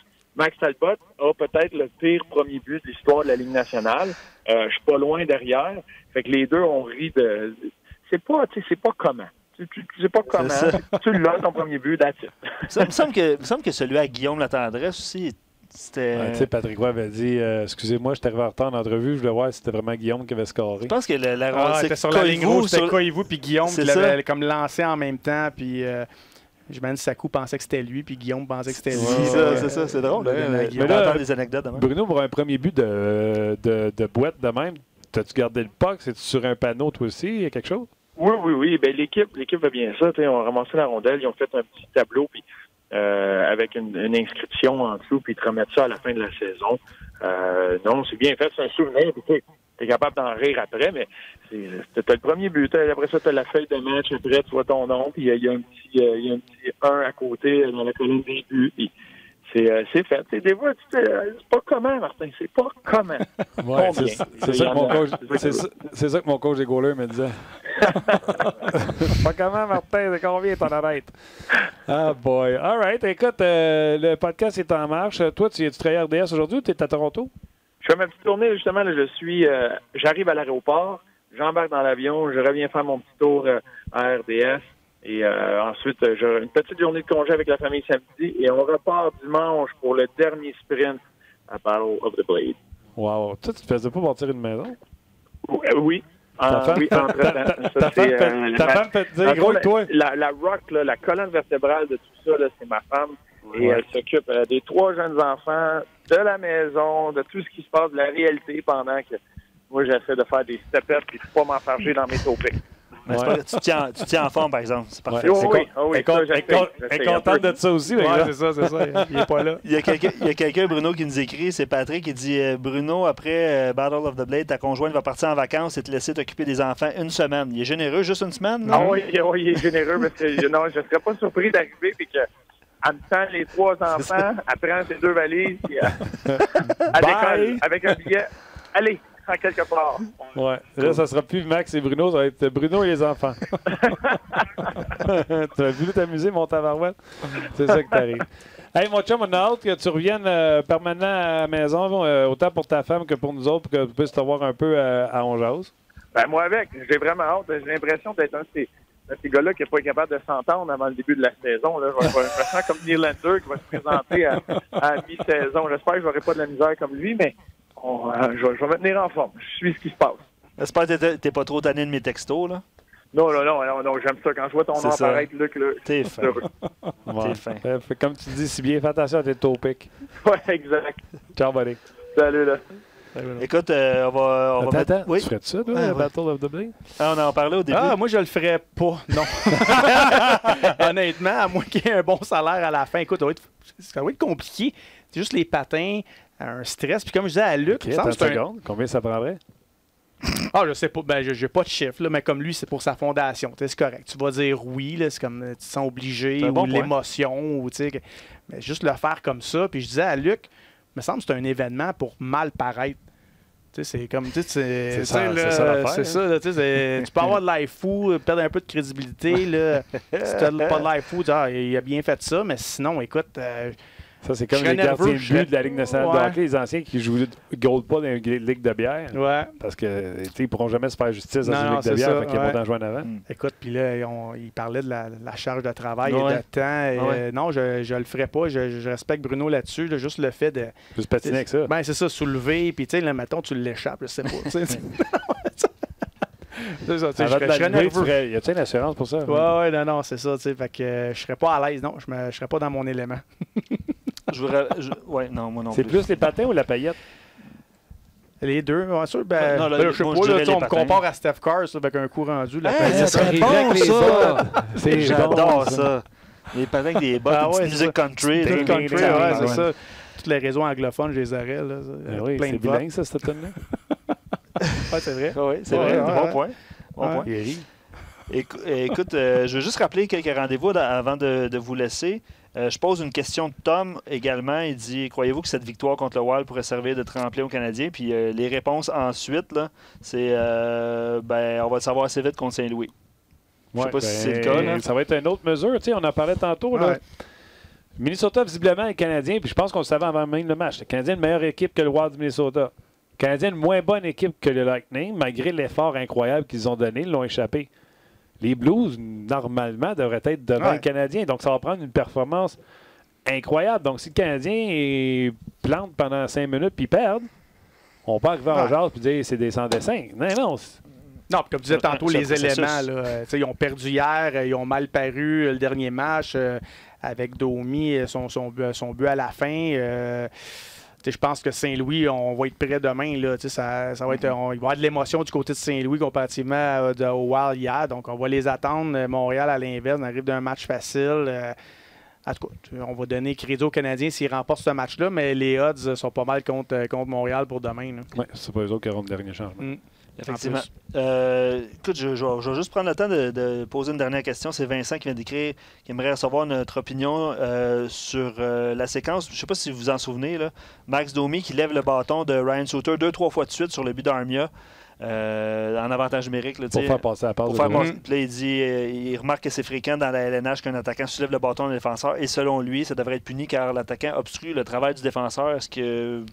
Talbot a peut-être le pire premier but de l'histoire de la Ligue nationale. Je suis pas loin derrière. Fait que les deux ont ri de... C'est pas comment. Tu sais pas comment. Tu l'as, ton premier but, that's it. Ça me semble que celui à Guillaume Latendresse aussi, c'était... Tu sais, Patrick Roy avait dit excusez-moi, j'étais arrivé en retard en entrevue, je voulais voir si c'était vraiment Guillaume qui avait scoré. Je pense que c'était sur la ligne rouge, c'était Koivu puis Guillaume qui l'avait comme lancé en même temps, puis... J'imagine Sakou pensait que c'était lui, puis Guillaume pensait que c'était lui. C'est ça, c'est drôle. On entend des anecdotes demain. Bruno, pour un premier but de boîte de même, t'as-tu gardé le puck? C'est-tu sur un panneau, toi aussi? Il y a quelque chose? Oui. Ben, l'équipe fait bien ça. Ils ont ramassé la rondelle, ils ont fait un petit tableau puis avec une inscription en dessous, puis ils te remettent ça à la fin de la saison. Non, c'est bien fait, c'est un souvenir. T'es capable d'en rire après, mais t'as le premier but. Après ça, t'as la feuille de match. Après, tu vois ton nom. Puis il y a un petit 1 à côté dans la colonne des buts. Puis c'est fait. Des fois, c'est pas comment, Martin. C'est pas comment. Ouais, c'est ça que mon coach des goalers me disait. Pas comment, Martin. C'est combien ton arrête? Ah, boy. All right. Écoute, le podcast est en marche. Toi, tu travailles à RDS aujourd'hui ou tu es à Toronto? Je fais ma petite tournée, justement. Là, j'arrive à l'aéroport, j'embarque dans l'avion, je reviens faire mon petit tour à RDS. Et ensuite, j'ai une petite journée de congé avec la famille samedi. Et on repart dimanche pour le dernier sprint à Battle of the Blade. Wow. Tu te faisais pas partir une maison? Oui. Ta femme peut te dire, gros, toi? La rock, là, la colonne vertébrale de tout ça, là, c'est ma femme. Et elle s'occupe des 3 jeunes enfants, de la maison, de tout ce qui se passe, de la réalité pendant que moi, j'essaie de faire des step-ups et de pas m'enfarger dans mes topics. Mais tu tiens en forme, par exemple. C'est parfait. Oui. Elle est contente de ça aussi. Ouais, c'est ça. Il n'est pas là. Il y a quelqu'un, Bruno, qui nous écrit. C'est Patrick qui dit Bruno, après Battle of the Blade, ta conjointe va partir en vacances et te laisser t'occuper des enfants une semaine. Il est généreux, juste une semaine? Ah oui, il est généreux. Parce que non, je ne serais pas surpris d'arriver et que. Elle me tend les 3 enfants, elle prend ses 2 valises, puis elle décolle avec un billet. Allez, à quelque part. Ouais. Là, ça sera plus Max et Bruno, ça va être Bruno et les enfants. Tu as voulu t'amuser, mon tabarouette? C'est ça que t'arrives. Hey, mon chum, on a hâte que tu reviennes permanent à la maison, autant pour ta femme que pour nous autres, pour que tu puisses te voir un peu à On Jase. Ben, moi avec, j'ai vraiment hâte. J'ai l'impression d'être un de ces gars-là qui n'est pas capable de s'entendre avant le début de la saison. Là. Je me sens comme Nylander qui va se présenter à mi-saison. J'espère que je n'aurai pas de la misère comme lui, mais je vais me tenir en forme. Je suis ce qui se passe. J'espère que tu n'es pas trop tanné de mes textos, là. Non, j'aime ça. Quand je vois ton C'est nom ça. apparaître, Luc, là, T'es je suis fin. heureux. Ouais. T'es fin. Comme tu dis si bien, fais attention à tes topics. Ouais, exact. Ciao, buddy. Salut, là. Écoute, on va mettre... Attends, Oui. tu ferais-tu ça, toi, Ouais, la ouais. Battle of the Blade? Ah, on en parlait au début. Ah, moi, je le ferais pas, non. Honnêtement, à moins qu'il y ait un bon salaire à la fin. Écoute, ça va être compliqué. C'est juste les patins, un stress. Puis comme je disais à Luc, Ok, il me semble attends que une c'est un... seconde. Combien ça prendrait? Ah, je sais pas. Ben, j'ai pas de chiffre, là, mais comme lui, c'est pour sa fondation. Tu sais, c'est correct. Tu vas dire oui, là, c'est comme tu te sens obligé, C'est un ou bon point. l'émotion, ou tu sais. Mais juste le faire comme ça. Puis je disais à Luc, il me semble que c'est un événement pour mal paraître. Tu sais, c'est comme, tu sais, C'est ça l'affaire, c'est hein. ça, là, tu sais, tu peux avoir de l'air fou, perdre un peu de crédibilité, là. Si tu n'as pas de l'air fou, tu dis, ah, il a bien fait ça, mais sinon, écoute, Ça, c'est comme Je les serais gardiens nerveux, de je serais- but de la Ligue nationale de Ouais. hockey, les anciens qui jouent gold pas dans une ligue de bière. ouais, Parce que, tu sais, ils ne pourront jamais se faire justice dans Non, une non, ligue de c'est bière, ça, fait qu'il y a ouais. pas d'en jouer en avant. écoute, puis là, il parlait de la charge de travail Ouais. et de temps. Et, Ouais. non, je le ferais pas, je respecte Bruno là-dessus, là, juste le fait de... Juste patiner avec ça. Ben, c'est ça, soulever, puis tu sais, là, mettons, tu l'échappes, je sais pas. tu sais. C'est ça, tu sais, Avant de je serais l'allumer, nerveux. y a-tu une assurance pour ça? Ouais, non, c'est ça, tu sais, fait que je serais pas à l'aise, non, je serais pas dans mon élément. Ouais, non, moi non C'est plus les patins ou la paillette? Les deux, bien sûr, ben, Non, là, ben, je sais moi, pas, je là, dirais tu sais, on les me patins. compare à Steph Curry, ça, avec un coup rendu, la Hey, paillette. ça serait C'est bon, avec les ça! C'est J'adore bon, ça. Les patins avec des bottes, Ah une ouais, petite c'est musique ça. country. Tout là. country, Ding, ouais, ding, c'est ding. ça. Tous les réseaux anglophones, je les aurais, là. Ah oui, plein c'est de votes. bilingue, ça, cette tonne-là. Ouais, c'est vrai. Ah oui, c'est Ouais, vrai, ouais, bon ouais. point. Bon Ouais. point. Il rit. Écoute, je veux juste rappeler quelques rendez-vous avant de vous laisser. Je pose une question de Tom également. Il dit, croyez-vous que cette victoire contre le Wild pourrait servir de tremplin aux Canadiens? Puis les réponses ensuite, là, c'est on va le savoir assez vite contre Saint-Louis. Je sais pas si c'est le cas. Là. Ça va être une autre mesure. Tu sais, on en parlait tantôt. Là. Ouais. Minnesota, visiblement, est Canadien. Puis je pense qu'on le savait avant même le match. Le Canadien est une meilleure équipe que le Wild du Minnesota. Le Canadien est une moins bonne équipe que le Lightning, malgré l'effort incroyable qu'ils ont donné. Ils l'ont échappé. Les Blues, normalement, devraient être devant Ouais. le Canadien. Donc, ça va prendre une performance incroyable. Donc, si le Canadien plante pendant 5 minutes puis perd, on peut arriver en Ouais. jase et dire c'est des sans-dessin. Non. Non, puis comme tu disais tantôt, C'est un les processus. éléments, là, tu sais, ils ont perdu hier, ils ont mal paru le dernier match avec Domi, son but à la fin. Tu sais, je pense que Saint-Louis, on va être prêt demain. Là, tu sais, ça va être, il va y avoir de l'émotion du côté de Saint-Louis comparativement au Wild hier. Donc, on va les attendre. Montréal, à l'inverse, on arrive d'un match facile. En tout cas, on va donner crédit aux Canadiens s'ils remportent ce match-là, mais les odds sont pas mal contre Montréal pour demain. Là. Ouais, c'est pas eux autres qui auront le dernier changement. Effectivement. En Écoute, je vais juste prendre le temps de poser une dernière question. C'est Vincent qui vient d'écrire, qui aimerait recevoir notre opinion sur la séquence. Je ne sais pas si vous vous en souvenez. Là. Max Domi qui lève le bâton de Ryan Suter 2-3 fois de suite sur le but d'Armia en avantage numérique. Là, Pour faire passer la passe. pour de faire Domi. passer- Puis là, il dit, il remarque que c'est fréquent dans la LNH qu'un attaquant soulève le bâton d'un défenseur. Et selon lui, ça devrait être puni car l'attaquant obstrue le travail du défenseur. Est-ce que...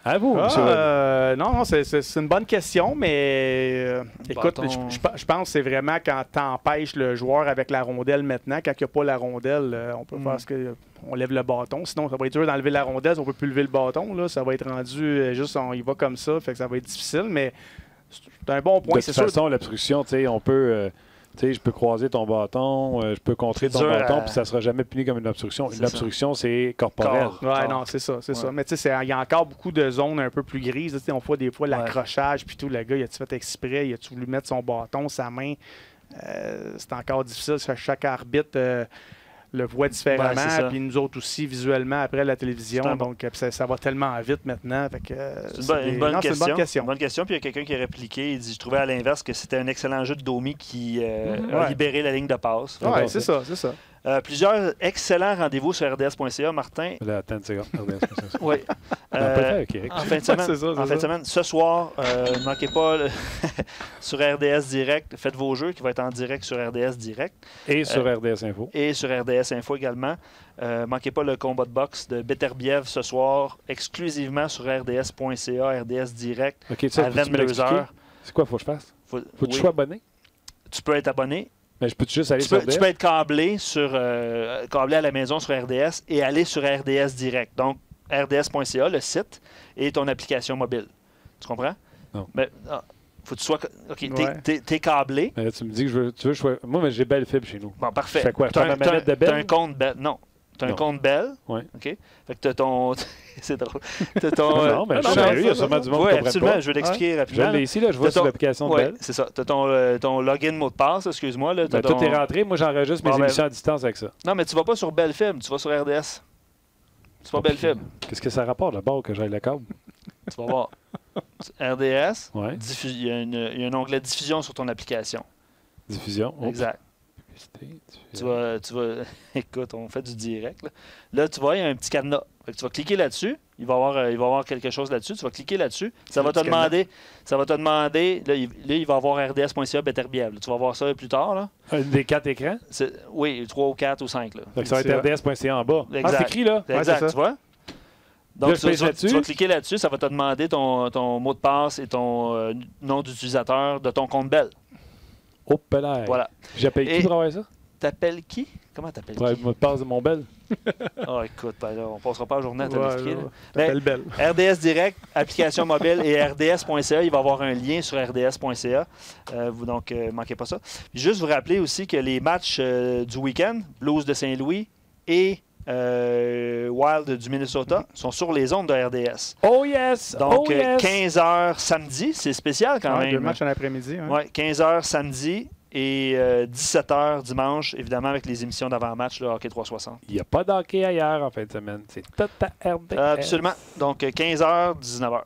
À vous, Ah, monsieur. non, c'est une bonne question, mais écoute, Bâton. je pense que c'est vraiment quand tu empêches le joueur avec la rondelle maintenant. Quand il n'y a pas la rondelle, on peut faire ce que. On lève le bâton. Sinon, ça va être dur d'enlever la rondelle. Si on ne peut plus lever le bâton, là, ça va être rendu juste, il va comme ça, fait que ça va être difficile, mais c'est un bon point. De C'est toute sûr. façon, l'obstruction, tu sais, on peut. Tu sais, je peux croiser ton bâton, je peux contrer C'est ton dur bâton, à- puis ça ne sera jamais puni comme une obstruction. C'est Une obstruction, c'est corporel. Corps. Ouais, non, c'est ça, c'est ça. Mais tu sais, il y a encore beaucoup de zones un peu plus grises. Tu sais, on voit des fois l'accrochage, puis tout. Le gars, il a-tu fait exprès? Il a-tu voulu mettre son bâton, sa main? C'est encore difficile. Chaque arbitre le voit différemment. Ouais, c'est ça. Puis nous autres aussi, visuellement, après la télévision. C'est un Donc, ça va tellement vite maintenant. Fait que, C'est une bonne non, c'est question. une bonne question. Une bonne question. Puis il y a quelqu'un qui a répliqué. Il dit, je trouvais à l'inverse que c'était un excellent jeu de Domi qui a Ouais. libéré la ligne de passe. Ouais, c'est ça, c'est ça. Plusieurs excellents rendez-vous sur RDS.ca, Martin. Là, attends une seconde. RDS, c'est ça. Oui. On a pas fait avec Eric. En fin de semaine, C'est ça, c'est en fin de ça. semaine, ce soir, ne manquez pas sur RDS Direct. Faites vos jeux qui va être en direct sur RDS Direct Et sur RDS Info. et sur RDS Info également. Manquez pas le combat de boxe de Beterbiev ce soir, exclusivement sur RDS.ca, RDS Direct OK, ça, à peux-tu me l'expliquer? 22h. C'est quoi, faut que je fasse? Faut que Oui. je sois abonné? Tu peux être abonné. Mais je peux juste aller Tu sur peux, tu RDS? peux être câblé câblé à la maison sur RDS et aller sur RDS Direct. Donc, RDS.ca, le site, et ton application mobile. Tu comprends? Non. Mais Faut que tu sois. OK, Ouais. t'es câblé. Mais là, tu me dis que tu veux choisir. Moi, mais j'ai belle fibre chez nous. Bon, parfait. Je fais quoi? Je T'as prends ma manette de t'as Bell? un compte Bell. Non. T'as un Non. compte Bell. Ouais. OK? Fait que t'as ton. C'est drôle. T'as ton. Non, mais je suis non, sérieux, il y a sûrement du monde qui Oui, comprenne absolument. pas. Je vais l'expliquer Je rapidement. l'ai ici, là, je vois T'as sur ton- l'application de Oui, Bell. c'est ça. T'as ton login mot de passe, excuse-moi. Là. Ben, T'as tout est rentré. Moi, j'enregistre mes Bon, ben- émissions à distance avec ça. Non, mais tu vas pas sur Bell Film, tu vas sur RDS. C'est pas Bell Film. Qu'est-ce que ça rapporte d'abord que j'aille le câble? Tu vas voir. RDS, Ouais. il y a un onglet diffusion sur ton application. Diffusion. Oh, Exact. publicité, Tu vas, écoute, on fait du direct. Là, tu vois, il y a un petit cadenas. Fait que tu vas cliquer là-dessus. Il va y avoir quelque chose là-dessus. Tu vas cliquer là-dessus. Ça va te demander. Là, il va y avoir RDS.ca Beterbiev. Tu vas voir ça plus tard. Là. Un des 4 écrans. Oui, 3 ou 4 ou 5. Là. Donc, ça va être RDS.ca en bas. Exact. Ah, c'est écrit là. Exact, c'est ça. tu vois? Donc, Là, je pèse là-dessus. tu vas cliquer là-dessus. Ça va te demander ton mot de passe et ton nom d'utilisateur de ton compte Bell. Oh, pelaire. Voilà. J'appelle qui Et- pour avoir ça? T'appelles qui? Comment t'appelles Pour qui? me passe de mon Bell. Ah, écoute, ben là, on passera pas la journée à te Ouais, l'expliquer. ouais. là. T'appelles Bell. RDS Direct, application mobile et RDS.ca. Il va y avoir un lien sur RDS.ca. Donc, manquez pas ça. Puis juste vous rappeler aussi que les matchs du week-end, Blues de Saint-Louis et Wild du Minnesota, sont sur les ondes de RDS. Oh yes! Donc, oh yes! 15h samedi, c'est spécial quand Ouais, même. 2 matchs en après-midi. Hein. Ouais, 15h samedi et 17h dimanche, évidemment, avec les émissions d'avant-match, le Hockey 360. Il n'y a pas d'hockey ailleurs en fin de semaine. C'est tout à RDS. Absolument. Donc, 15h, 19h.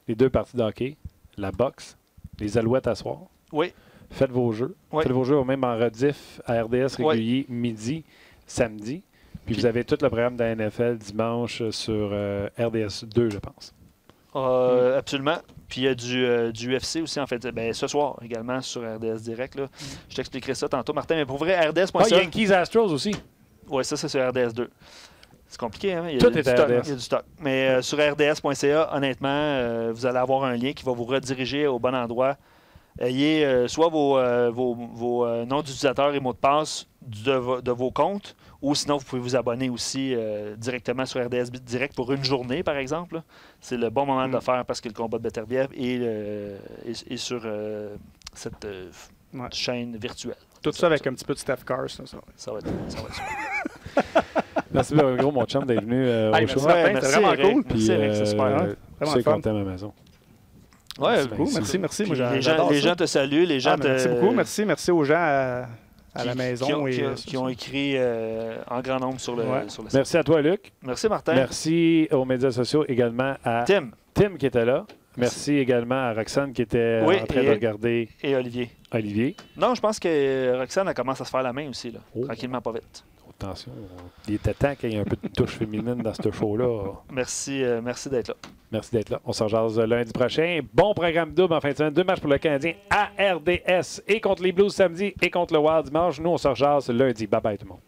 Les 2 parties d'hockey, la boxe, les alouettes à soir. Oui. Faites vos jeux. Oui. Faites vos jeux même en rediff à RDS régulier midi, samedi. Puis vous avez tout le programme de la NFL dimanche sur RDS 2, je pense. Absolument. Puis il y a du UFC aussi, en fait. Ben, ce soir également sur RDS Direct. Là. Je t'expliquerai ça tantôt, Martin. Mais pour vrai, Ah, RDS.ca. Yankees Astros aussi. Oui, ça, c'est sur RDS 2. C'est compliqué, hein? Il y a Tout du est à stock, RDS. il y a du stock. Mais sur RDS.ca, honnêtement, vous allez avoir un lien qui va vous rediriger au bon endroit. Ayez soit vos noms d'utilisateurs et mots de passe de vos comptes, ou sinon, vous pouvez vous abonner aussi directement sur RDS Direct pour une journée, par exemple. C'est le bon moment de le faire parce que le combat de Beterbiev est sur cette Ouais. chaîne virtuelle. Tout ça avec un petit peu de Steph Cars. Ça. Ça va être super. Merci, ben, gros, mon chum, d'être venu au Hey, show. merci, Martin, merci, c'était vraiment Eric. cool. Merci, Eric, c'est super. Vraiment Tu sais fun. qu'on t'aime à la maison. Ouais, Merci, Cool, ben, merci. Puis Moi, les j'adore gens ça. te saluent, les gens te... Merci beaucoup. Merci aux gens à la maison. qui ont écrit en grand nombre sur le site. Merci à toi, Luc. Merci, Martin. Merci aux médias sociaux également à Tim Tim qui était là. Merci également à Roxane qui était Oui, en train de regarder et Olivier. Olivier. Non, je pense que Roxane, elle commence à se faire la main aussi, là. Oh. Tranquillement, pas vite. Attention, il était temps qu'il y ait un peu de touche féminine dans ce show-là. Merci d'être là. Merci d'être là. On se rejase lundi prochain. Bon programme double en fin de semaine. 2 matchs pour le Canadien à RDS et contre les Blues samedi et contre le Wild dimanche. Nous, on se rejase lundi. Bye bye tout le monde.